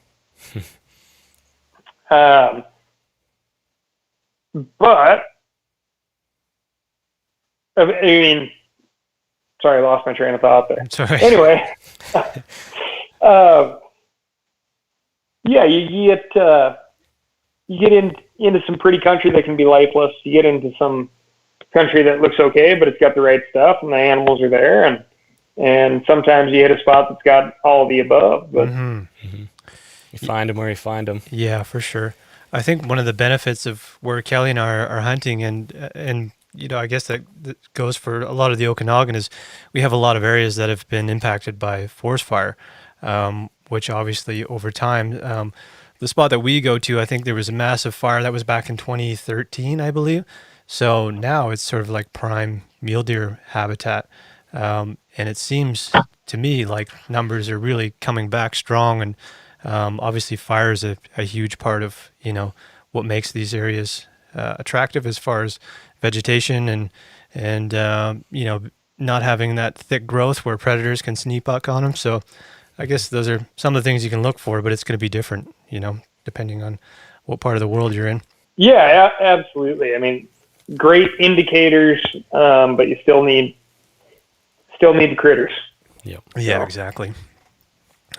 C: But, I mean, sorry, I lost my train of thought there.
A: Sorry.
C: Anyway, you get into some pretty country that can be lifeless. You get into some country that looks okay, but it's got the right stuff, and the animals are there, and sometimes you hit a spot that's got all of the above. But
B: you find them where you find them.
A: Yeah, for sure. I think one of the benefits of where Kelly and I are hunting, and I guess that goes for a lot of the Okanagan, is we have a lot of areas that have been impacted by forest fire, which obviously over time, the spot that we go to, I think there was a massive fire that was back in 2013, I believe. So now it's sort of like prime mule deer habitat. And it seems to me like numbers are really coming back strong. And obviously fire is a huge part of, what makes these areas attractive as far as vegetation and not having that thick growth where predators can sneak up on them. So I guess those are some of the things you can look for, but it's going to be different, depending on what part of the world you're in.
C: Yeah, absolutely. I mean, great indicators, but you still need the critters.
B: Yep.
A: Yeah, exactly.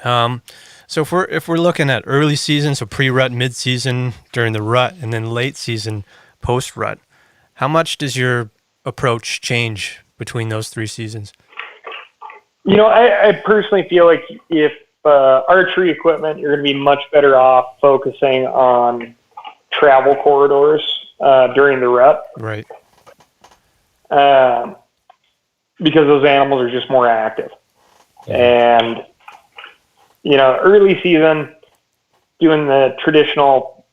A: So if we're looking at early season, so pre-rut, mid-season, during the rut, and then late season, post-rut, how much does your approach change between those three seasons?
C: I personally feel like if archery equipment, you're going to be much better off focusing on travel corridors during the rut.
A: Right.
C: Because those animals are just more active. And, early season, doing the traditional,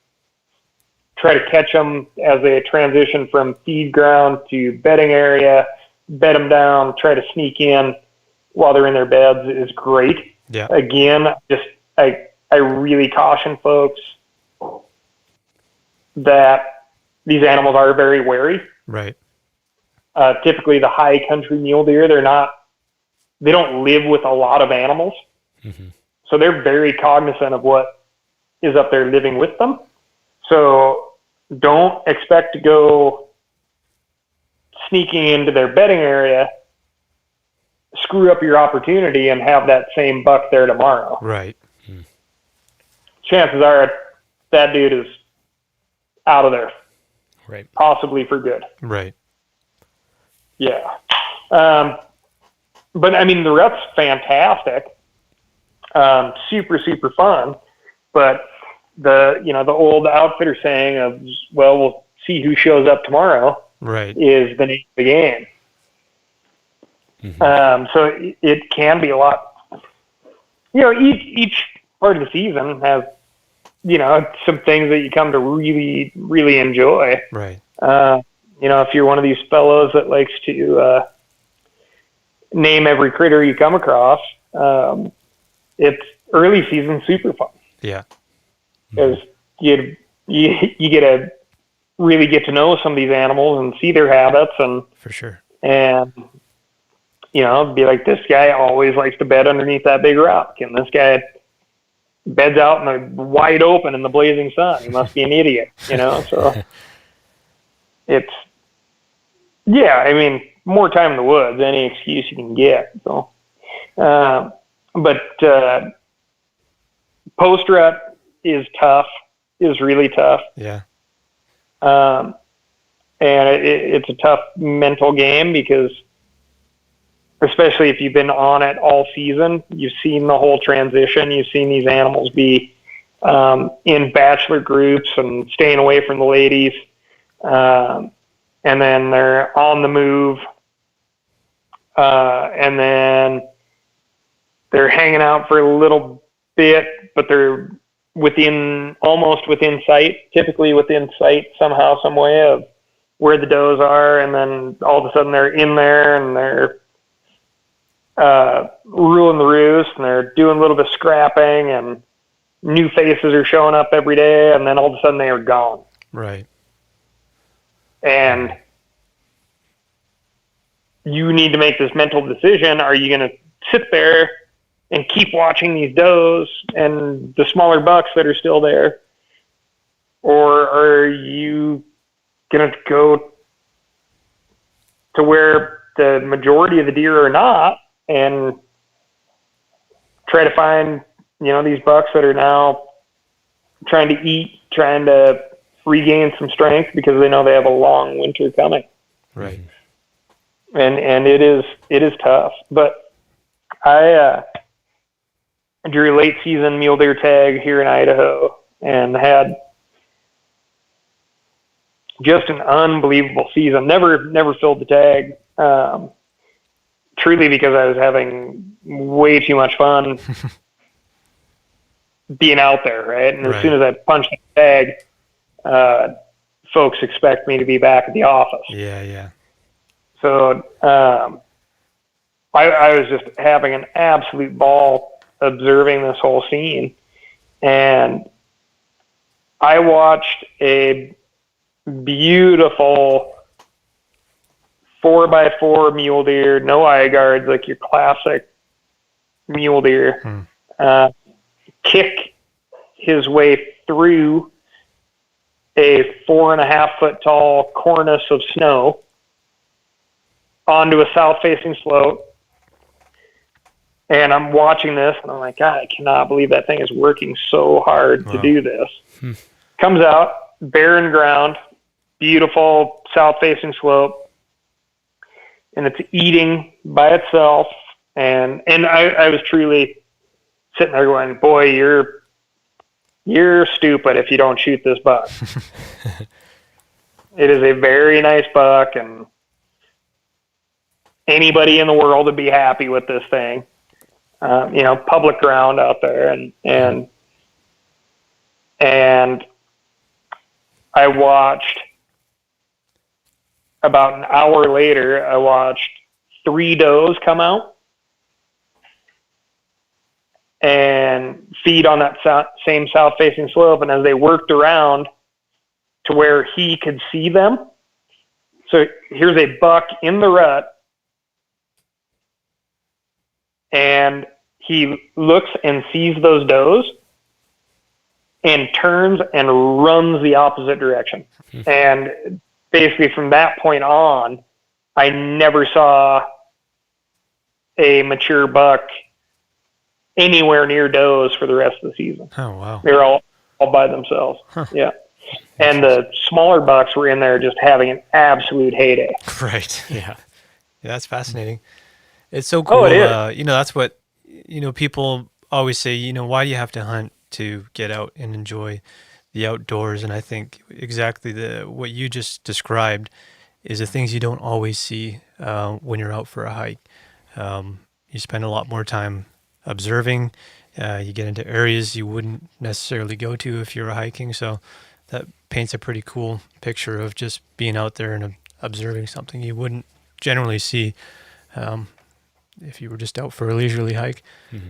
C: try to catch them as they transition from feed ground to bedding area, bed them down, try to sneak in while they're in their beds is great.
A: Yeah.
C: Again, I really caution folks that these animals are very wary.
A: Right.
C: Typically the high country mule deer, they don't live with a lot of animals.
B: Mm-hmm.
C: So they're very cognizant of what is up there living with them. So don't expect to go sneaking into their bedding area, screw up your opportunity, and have that same buck there tomorrow.
A: Right.
C: Chances are that dude is out of there.
B: Right.
C: Possibly for good.
A: Right.
C: Yeah. But I mean, the rut's fantastic. Super, super fun. But the old outfitter saying of, well, we'll see who shows up tomorrow,
A: right,
C: is the name of the game.
B: Mm-hmm.
C: So it can be a lot. Each part of the season has, some things that you come to really, really enjoy.
A: right.
C: If you're one of these fellows that likes to name every critter you come across, it's early season super fun.
A: Yeah.
C: Because you get to really get to know some of these animals and see their habits, and
A: For sure.
C: and be like, this guy always likes to bed underneath that big rock, and this guy beds out in the wide open in the blazing sun. He must be an idiot, So it's, I mean, more time in the woods, any excuse you can get. So, but post rut is tough, is really tough.
A: Yeah.
C: And it's a tough mental game because, especially if you've been on it all season, you've seen the whole transition. You've seen these animals be in bachelor groups and staying away from the ladies. And then they're on the move. And then they're hanging out for a little bit, but they're almost within sight, typically within sight somehow, some way of where the does are. And then all of a sudden they're in there and they're ruling the roost, and they're doing a little bit of scrapping, and new faces are showing up every day, and then all of a sudden they are gone.
A: Right.
C: And you need to make this mental decision. Are you going to sit there and keep watching these does and the smaller bucks that are still there? Or are you going to go to where the majority of the deer are not and try to find, these bucks that are now trying to eat, trying to regain some strength because they know they have a long winter coming.
A: Right.
C: And it is tough. But I drew a late season mule deer tag here in Idaho and had just an unbelievable season. Never filled the tag. Truly because I was having way too much fun being out there, right? And as soon as I punch the tag, folks expect me to be back at the office.
A: Yeah.
C: So I was just having an absolute ball observing this whole scene. And I watched a beautiful 4x4 mule deer, no eye guards, like your classic mule deer, kick his way through a 4.5 foot tall cornice of snow onto a south facing slope. And I'm watching this and I'm like, God, I cannot believe that thing is working so hard to do this. Comes out, barren ground, beautiful south facing slope. And it's eating by itself. And I was truly sitting there going, boy, you're stupid if you don't shoot this buck. It is a very nice buck, and anybody in the world would be happy with this thing. Public ground out there. And I watched, about an hour later, I watched 3 does come out and feed on that same south-facing slope. And as they worked around to where he could see them, so here's a buck in the rut, and he looks and sees those does and turns and runs the opposite direction. And basically from that point on, I never saw a mature buck anywhere near does for the rest of the season.
A: Oh, wow.
C: They were all by themselves. Huh. Yeah. And the smaller bucks were in there just having an absolute heyday.
A: Right. Yeah. Yeah, that's fascinating. It's so cool.
C: Oh, it is.
A: That's what, people always say, why do you have to hunt to get out and enjoy the outdoors? And I think exactly what you just described is the things you don't always see when you're out for a hike. You spend a lot more time observing. You get into areas you wouldn't necessarily go to if you were hiking. So that paints a pretty cool picture of just being out there and observing something you wouldn't generally see if you were just out for a leisurely hike.
B: Mm-hmm.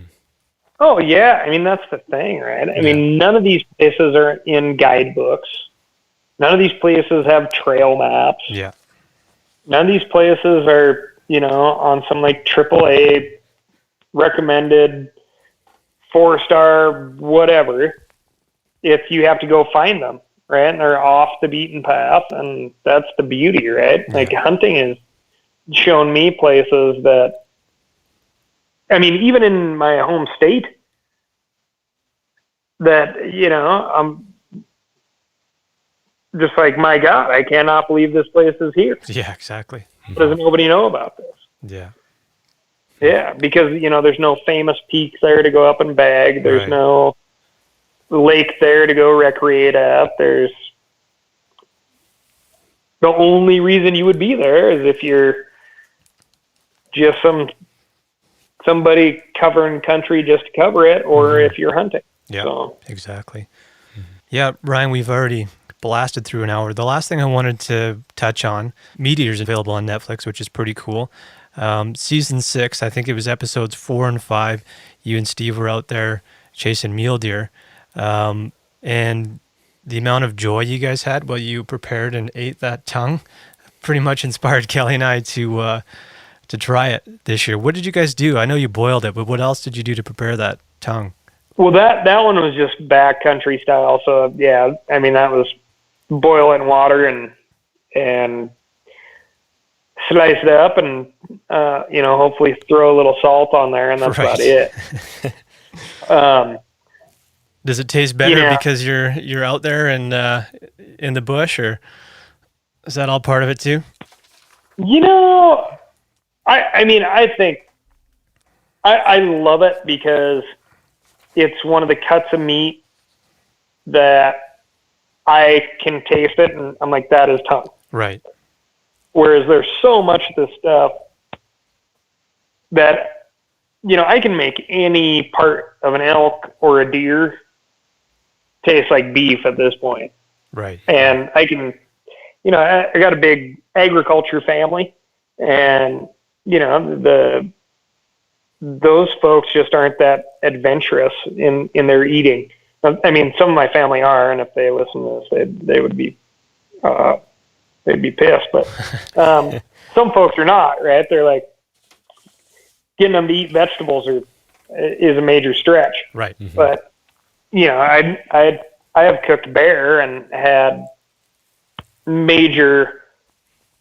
C: Oh, yeah. I mean, that's the thing, right? I mean, none of these places are in guidebooks. None of these places have trail maps.
A: Yeah.
C: None of these places are, on some like AAA recommended 4-star whatever, if you have to go find them, right? And they're off the beaten path, and that's the beauty, right? Like hunting has shown me places that, I mean, even in my home state, that, I'm just like, my God, I cannot believe this place is here.
A: Yeah, exactly.
C: Doesn't nobody know about this?
A: Yeah.
C: Yeah, because, there's no famous peaks there to go up and bag. There's no lake there to go recreate at. There's the only reason you would be there is if you're just somebody covering country just to cover it, or if you're hunting.
A: Yeah,
C: so.
A: Exactly. Yeah, Ryan, we've already blasted through an hour. The last thing I wanted to touch on, MeatEater is available on Netflix, which is pretty cool. Season 6, I think it was episodes 4 and 5. You and Steve were out there chasing mule deer. And the amount of joy you guys had while you prepared and ate that tongue pretty much inspired Kelly and I to try it this year. What did you guys do? I know you boiled it, but what else did you do to prepare that tongue?
C: Well, that one was just backcountry style. So yeah, I mean, that was boil it in water and slice it up and, hopefully throw a little salt on there, and that's about it.
A: Does it taste better because you're out there and in the bush, or is that all part of it too?
C: I think I love it because it's one of the cuts of meat that I can taste it and I'm like, that is tongue.
A: Right.
C: Whereas there's so much of this stuff that, I can make any part of an elk or a deer taste like beef at this point.
A: Right.
C: And I can, I got a big agriculture family, and, those folks just aren't that adventurous in their eating. I mean, some of my family are, and if they listen to this, they would be, they'd be pissed. But some folks are not, right? They're like, getting them to eat vegetables is a major stretch.
A: Right. Mm-hmm.
C: But, I have cooked bear and had major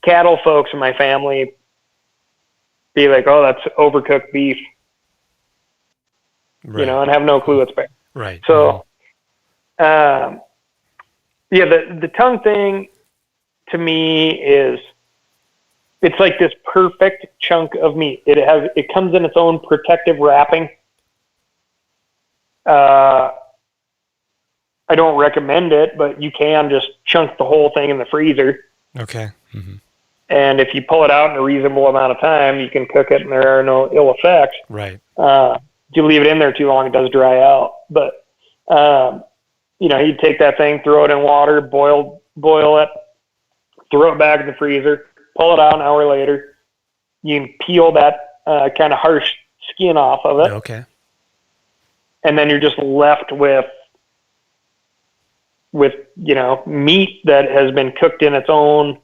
C: cattle folks in my family be like, oh, that's overcooked beef,
A: right.
C: And have no clue it's bear.
A: Right.
C: So, the tongue thing to me it's like this perfect chunk of meat. It comes in its own protective wrapping. I don't recommend it, but you can just chunk the whole thing in the freezer.
A: Okay. Mm-hmm.
C: And if you pull it out in a reasonable amount of time, you can cook it and there are no ill effects.
A: Right.
C: If you leave it in there too long, it does dry out. But, you take that thing, throw it in water, boil it, throw it back in the freezer, pull it out an hour later, you can peel that kind of harsh skin off of it.
A: Okay.
C: And then you're just left with meat that has been cooked in its own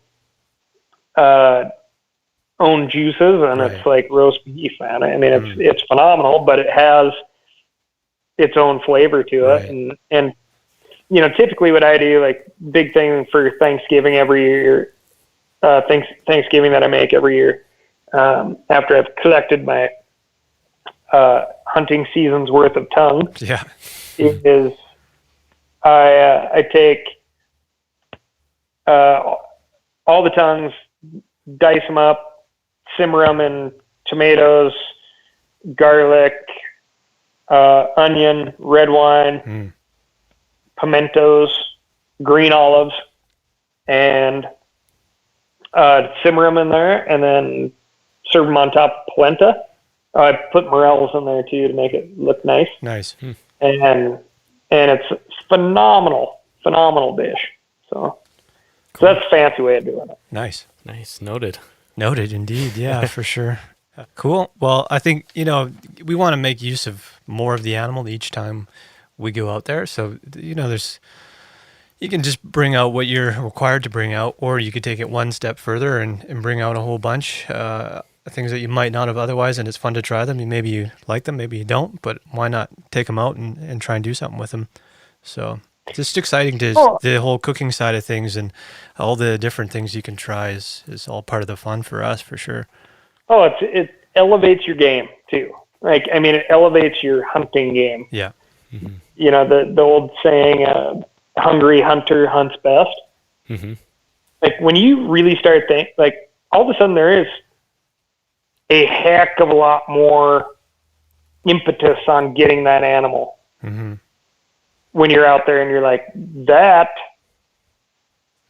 C: juices, and
A: Right.
C: it's like roast beef, man. I mean, it's phenomenal, but it has its own flavor to it.
A: Right.
C: And typically what I do, like big thing for Thanksgiving every year, Thanksgiving that I make every year, after I've collected my hunting season's worth of tongues,
A: Yeah.
C: is I take all the tongues, dice them up, simmer them in tomatoes, garlic, onion, red wine, pimentos, green olives, and simmer them in there, and then serve them on top of polenta. I put morels in there too to make it look nice.
A: Nice.
C: And it's phenomenal dish. So that's a fancy way of doing it.
A: Nice.
B: Noted.
A: Noted indeed. Yeah, for sure. Cool. Well, I think, we want to make use of more of the animal each time we go out there. So, you can just bring out what you're required to bring out, or you could take it one step further and bring out a whole bunch, things that you might not have otherwise, and it's fun to try them. Maybe you like them, maybe you don't, but why not take them out and try and do something with them? So it's just exciting the whole cooking side of things, and all the different things you can try is all part of the fun for us, for sure.
C: Oh, it elevates your game too. Like, I mean, it elevates your hunting game.
A: Yeah.
B: Mm-hmm.
C: The old saying, hungry hunter hunts best.
B: Mm-hmm.
C: Like, when you really start thinking, like, all of a sudden there is a heck of a lot more impetus on getting that animal.
A: Mm-hmm.
C: When you're out there and you're like, that,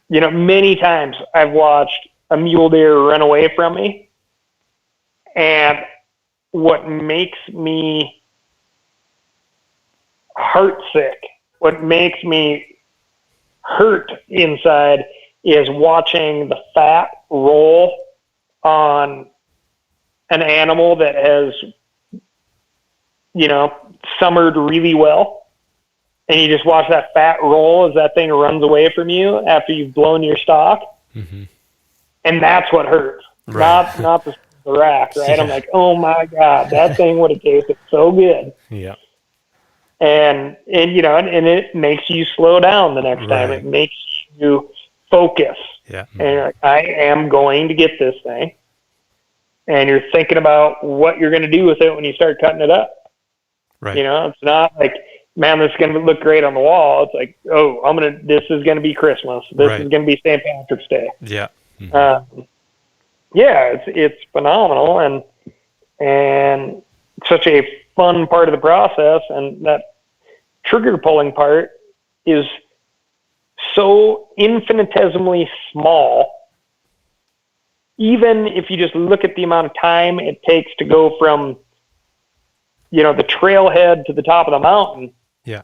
C: many times I've watched a mule deer run away from me, and what makes me heartsick, what makes me hurt inside, is watching the fat roll on an animal that has, summered really well. And you just watch that fat roll as that thing runs away from you after you've blown your stock.
B: Mm-hmm.
C: And that's what hurts.
A: Right.
C: Not the rack, right?
A: Yeah.
C: I'm like, oh my God, that thing would have tasted so good.
B: Yeah.
C: And it makes you slow down the next time.
A: Right.
C: It makes you focus.
A: Yeah.
C: And you're like, I am going to get this thing. And you're thinking about what you're going to do with it when you start cutting it up.
A: Right.
C: It's not like, man, this is going to look great on the wall. It's like, oh, this is going to be Christmas. This
A: Right.
C: is going to be St. Patrick's Day.
A: Yeah.
B: Mm-hmm.
C: It's phenomenal and such a fun part of the process. And that trigger pulling part is so infinitesimally small. Even if you just look at the amount of time it takes to go from, the trailhead to the top of the mountain.
A: Yeah.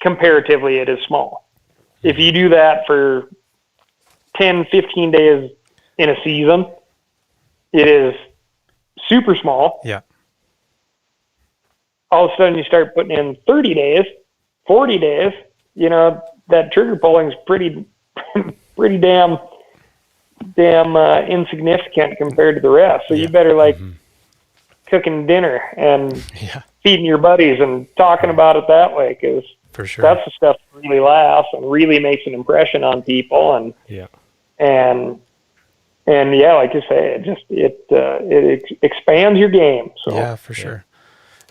C: Comparatively, it is small. If you do that for 10, 15 days in a season, it is super small.
A: Yeah.
C: All of a sudden you start putting in 30 days, 40 days, that trigger pulling is pretty damn insignificant compared to the rest. So you better cooking dinner and feeding your buddies and talking about it that way, because
A: for sure,
C: that's the stuff that really lasts and really makes an impression on people. And like you say, it expands your game. So
A: yeah, for sure.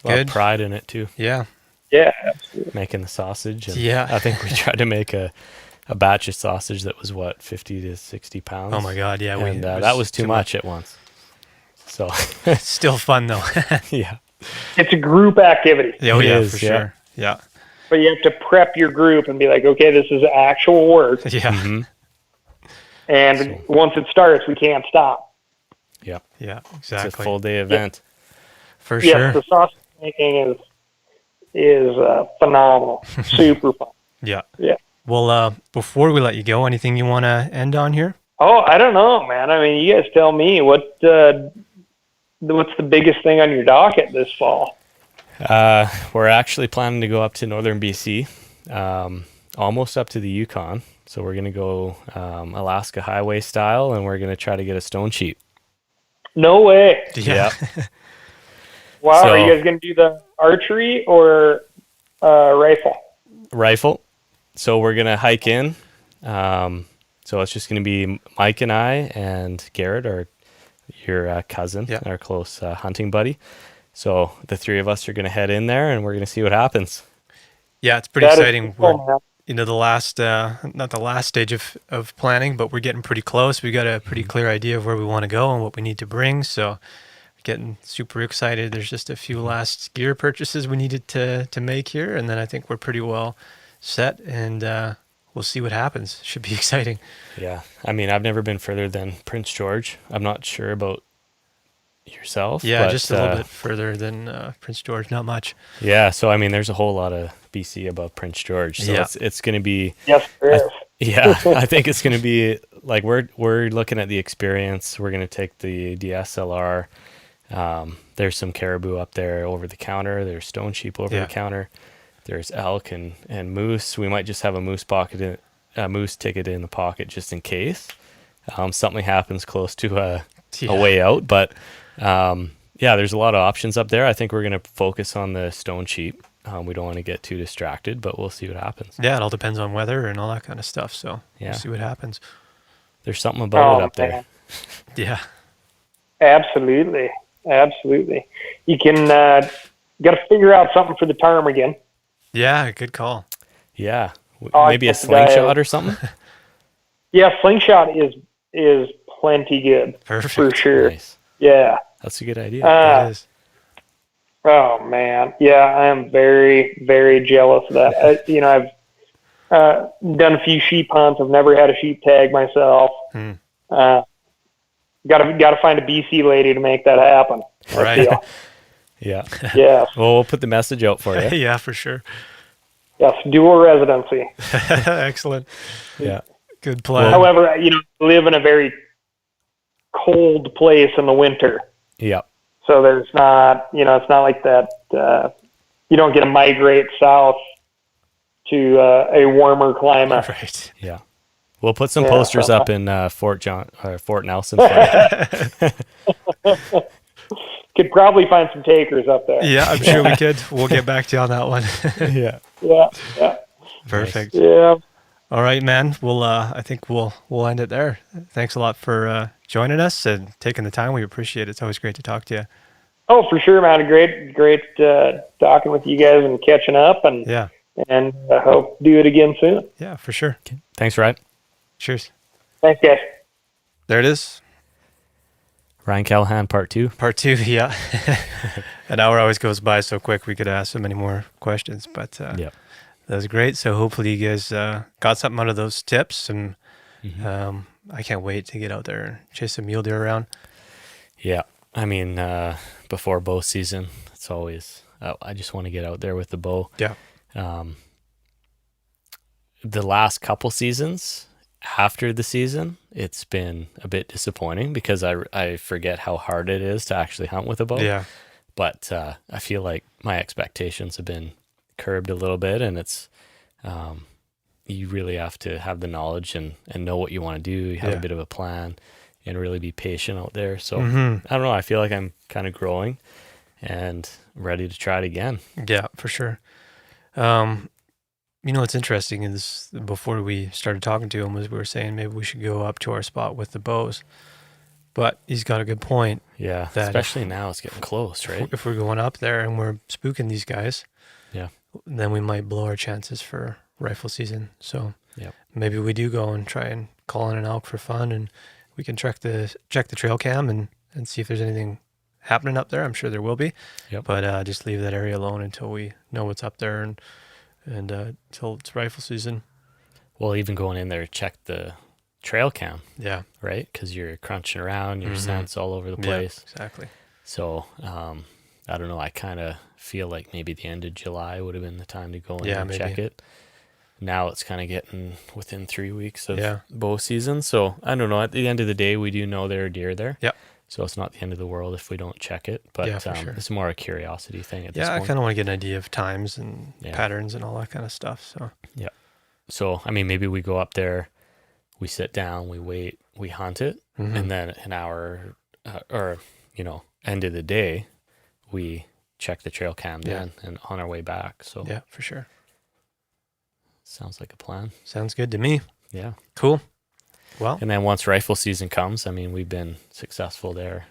B: A lot of pride in it too.
A: Yeah.
C: Absolutely.
B: Making the sausage. And
A: Yeah.
B: I think we tried to make a batch of sausage that was 50 to 60 pounds.
A: Oh my God. Yeah.
B: And that was too much at once. So
A: it's still fun though.
B: Yeah.
C: It's a group activity.
A: Oh yeah,
B: is,
A: for sure. Yeah.
C: But you have to prep your group and be like, okay, this is actual work.
A: Yeah.
B: Mm-hmm.
C: And once it starts, we can't stop.
B: Yeah.
A: Yeah, exactly.
B: It's a full day event.
A: For
C: Yes,
A: sure.
C: the sausage making is phenomenal. Super fun.
A: Yeah.
C: Yeah.
A: Well, before we let you go, anything you want to end on here?
C: Oh, I don't know, man. I mean, you guys tell me what's the biggest thing on your docket this fall?
B: We're actually planning to go up to northern BC, almost up to the Yukon. So we're going to go Alaska Highway style, and we're going to try to get a stone sheep.
C: No way.
B: Yeah.
C: Wow.
B: So,
C: are you guys going to do the archery or rifle?
B: Rifle. So we're going to hike in. So it's just going to be Mike and I and Garrett, your cousin, our close hunting buddy. So the three of us are going to head in there, and we're going to see what happens.
A: Yeah, it's pretty exciting. We're the last, not the last stage of planning, but we're getting pretty close. We got a pretty clear idea of where we want to go and what we need to bring. So getting super excited. There's just a few last gear purchases we needed to make here, and then I think we're pretty well set, and we'll see what happens. Should be exciting.
B: Yeah. I mean, I've never been further than Prince George. I'm not sure about yourself.
A: Yeah,
B: but,
A: just a little bit further than Prince George, not much.
B: Yeah, so I mean, there's a whole lot of BC above Prince George, so it's going to be.
C: Yes, there is.
B: Yeah, I think it's going to be like we're looking at the experience. We're going to take the DSLR. There's some caribou up there over the counter. There's stone sheep over the counter. There's elk and moose. We might just have a moose ticket in the pocket just in case something happens close to a way out. But there's a lot of options up there. I think we're going to focus on the stone sheep. We don't want to get too distracted, but we'll see what happens.
A: Yeah, it all depends on weather and all that kind of stuff. So we'll see what happens.
B: There's something about it up there.
A: Yeah.
C: Absolutely. You can got to figure out something for the ptarmigan.
A: Yeah, good call.
B: Yeah, maybe a slingshot or something.
C: Yeah, slingshot is plenty good.
A: Perfect.
C: For sure.
B: Nice.
C: Yeah,
B: that's a good idea.
A: That is.
C: Oh man, yeah, I am very, very jealous of that. I've done a few sheep hunts. I've never had a sheep tag myself. Got to find a BC lady to make that happen.
A: Right.
B: Yeah.
C: Yeah.
B: Well, we'll put the message out for you.
A: Yeah, for sure.
C: Yes, dual residency.
A: Excellent.
B: Yeah.
A: Good plan.
C: However, live in a very cold place in the winter.
B: Yeah.
C: So there's not, it's not like that. You don't get to migrate south to a warmer climate.
A: Right.
B: Yeah. We'll put some posters up in Fort Nelson.
C: Could probably find some takers up there.
A: Yeah, I'm sure we could. We'll get back to you on that one.
B: Yeah.
C: Yeah.
A: Perfect.
C: Yeah.
A: All right, man. I think we'll end it there. Thanks a lot for joining us and taking the time. We appreciate it. It's always great to talk to you.
C: Oh, for sure, man. Great talking with you guys and catching up. And I hope to do it again soon.
A: Yeah, for sure.
B: Okay. Thanks, Ryan.
A: Cheers.
C: Thanks, guys.
A: There it is.
B: Ryan Callaghan, part 2.
A: Part 2, yeah. An hour always goes by so quick. We could ask so many more questions, but that was great. So hopefully you guys got something out of those tips, and I can't wait to get out there and chase some mule deer around.
B: Yeah, I mean, before bow season, it's always I just want to get out there with the bow.
A: Yeah.
B: The last couple seasons after the season, it's been a bit disappointing because I forget how hard it is to actually hunt with a bow.
A: Yeah.
B: But I feel like my expectations have been curbed a little bit, and it's you really have to have the knowledge and know what you want to do. You have a bit of a plan and really be patient out there. So I don't know. I feel like I'm kind of growing and ready to try it again.
A: Yeah, for sure. What's interesting is before we started talking to him was we were saying maybe we should go up to our spot with the bows. But he's got a good point.
B: Yeah, especially now it's getting close, right?
A: If we're going up there and we're spooking these guys, then we might blow our chances for rifle season. So maybe we do go and try and call in an elk for fun, and we can check the trail cam and see if there's anything happening up there. I'm sure there will be. But just leave that area alone until we know what's up there and until it's rifle season.
B: Well, even going in there, check the trail cam.
A: Yeah.
B: Right? Because you're crunching around, your scents all over the place.
A: Yeah, exactly.
B: So, I don't know. I kind of feel like maybe the end of July would have been the time to go in and check it. now it's kind of getting within 3 weeks of
A: Yeah.
B: bow season. So I don't know. At the end of the day, we do know there are deer there.
A: Yep.
B: So it's not the end of the world if we don't check it. But
A: Yeah, for sure.
B: it's more a curiosity thing at this
A: Yeah, I
B: point.
A: kind of want to get an idea of times and
B: Yeah.
A: patterns and all that kind of stuff. So
B: So, I mean, maybe we go up there, we sit down, we wait, we hunt it, and then an hour or, end of the day, we check the trail cam then and on our way back. So
A: yeah, for sure.
B: sounds like a plan.
A: Sounds good to me.
B: Yeah.
A: Cool. Well,
B: And then once rifle season comes, I mean, we've been successful there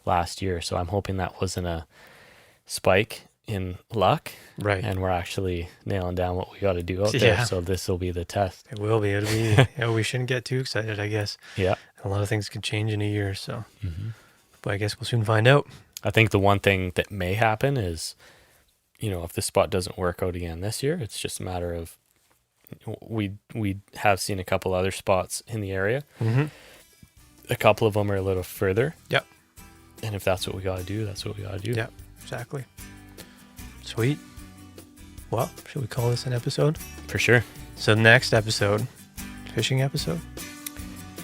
B: last year. So I'm hoping that wasn't a spike in luck.
A: right.
B: And we're actually nailing down what we got to do out
A: Yeah.
B: there. So this will be the test.
A: It will be. It'll be. We shouldn't get too excited, I guess.
B: Yeah.
A: A lot of things can change in a year. So, but I guess we'll soon find out.
B: I think the one thing that may happen is, if the spot doesn't work out again this year, it's just a matter of we have seen a couple other spots in the area. A couple of them are a little further.
A: Yep.
B: And if that's what we got to do, that's what we got to do.
A: Yep. Exactly. Sweet. Well, should we call this an episode?
B: For sure.
A: So next episode, fishing episode.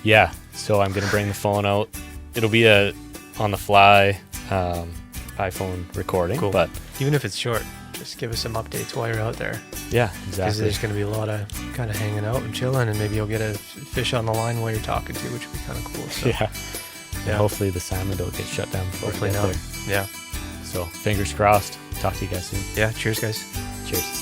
B: Yeah. So I'm going to bring the phone out. It'll be a on the fly iPhone recording.
A: Cool.
B: But
A: Even if it's short, just give us some updates while you're out there.
B: yeah,
A: Because
B: exactly.
A: there's going to be a lot of kind of hanging out and chilling, and maybe you'll get a fish on the line while you're talking to, which would be kind of cool. So,
B: Yeah.
A: Yeah.
B: And hopefully the salmon don't get shut down before
A: hopefully
B: we get
A: not.
B: there.
A: Yeah.
B: So fingers crossed. Talk to you guys soon.
A: Yeah. Cheers, guys.
B: Cheers.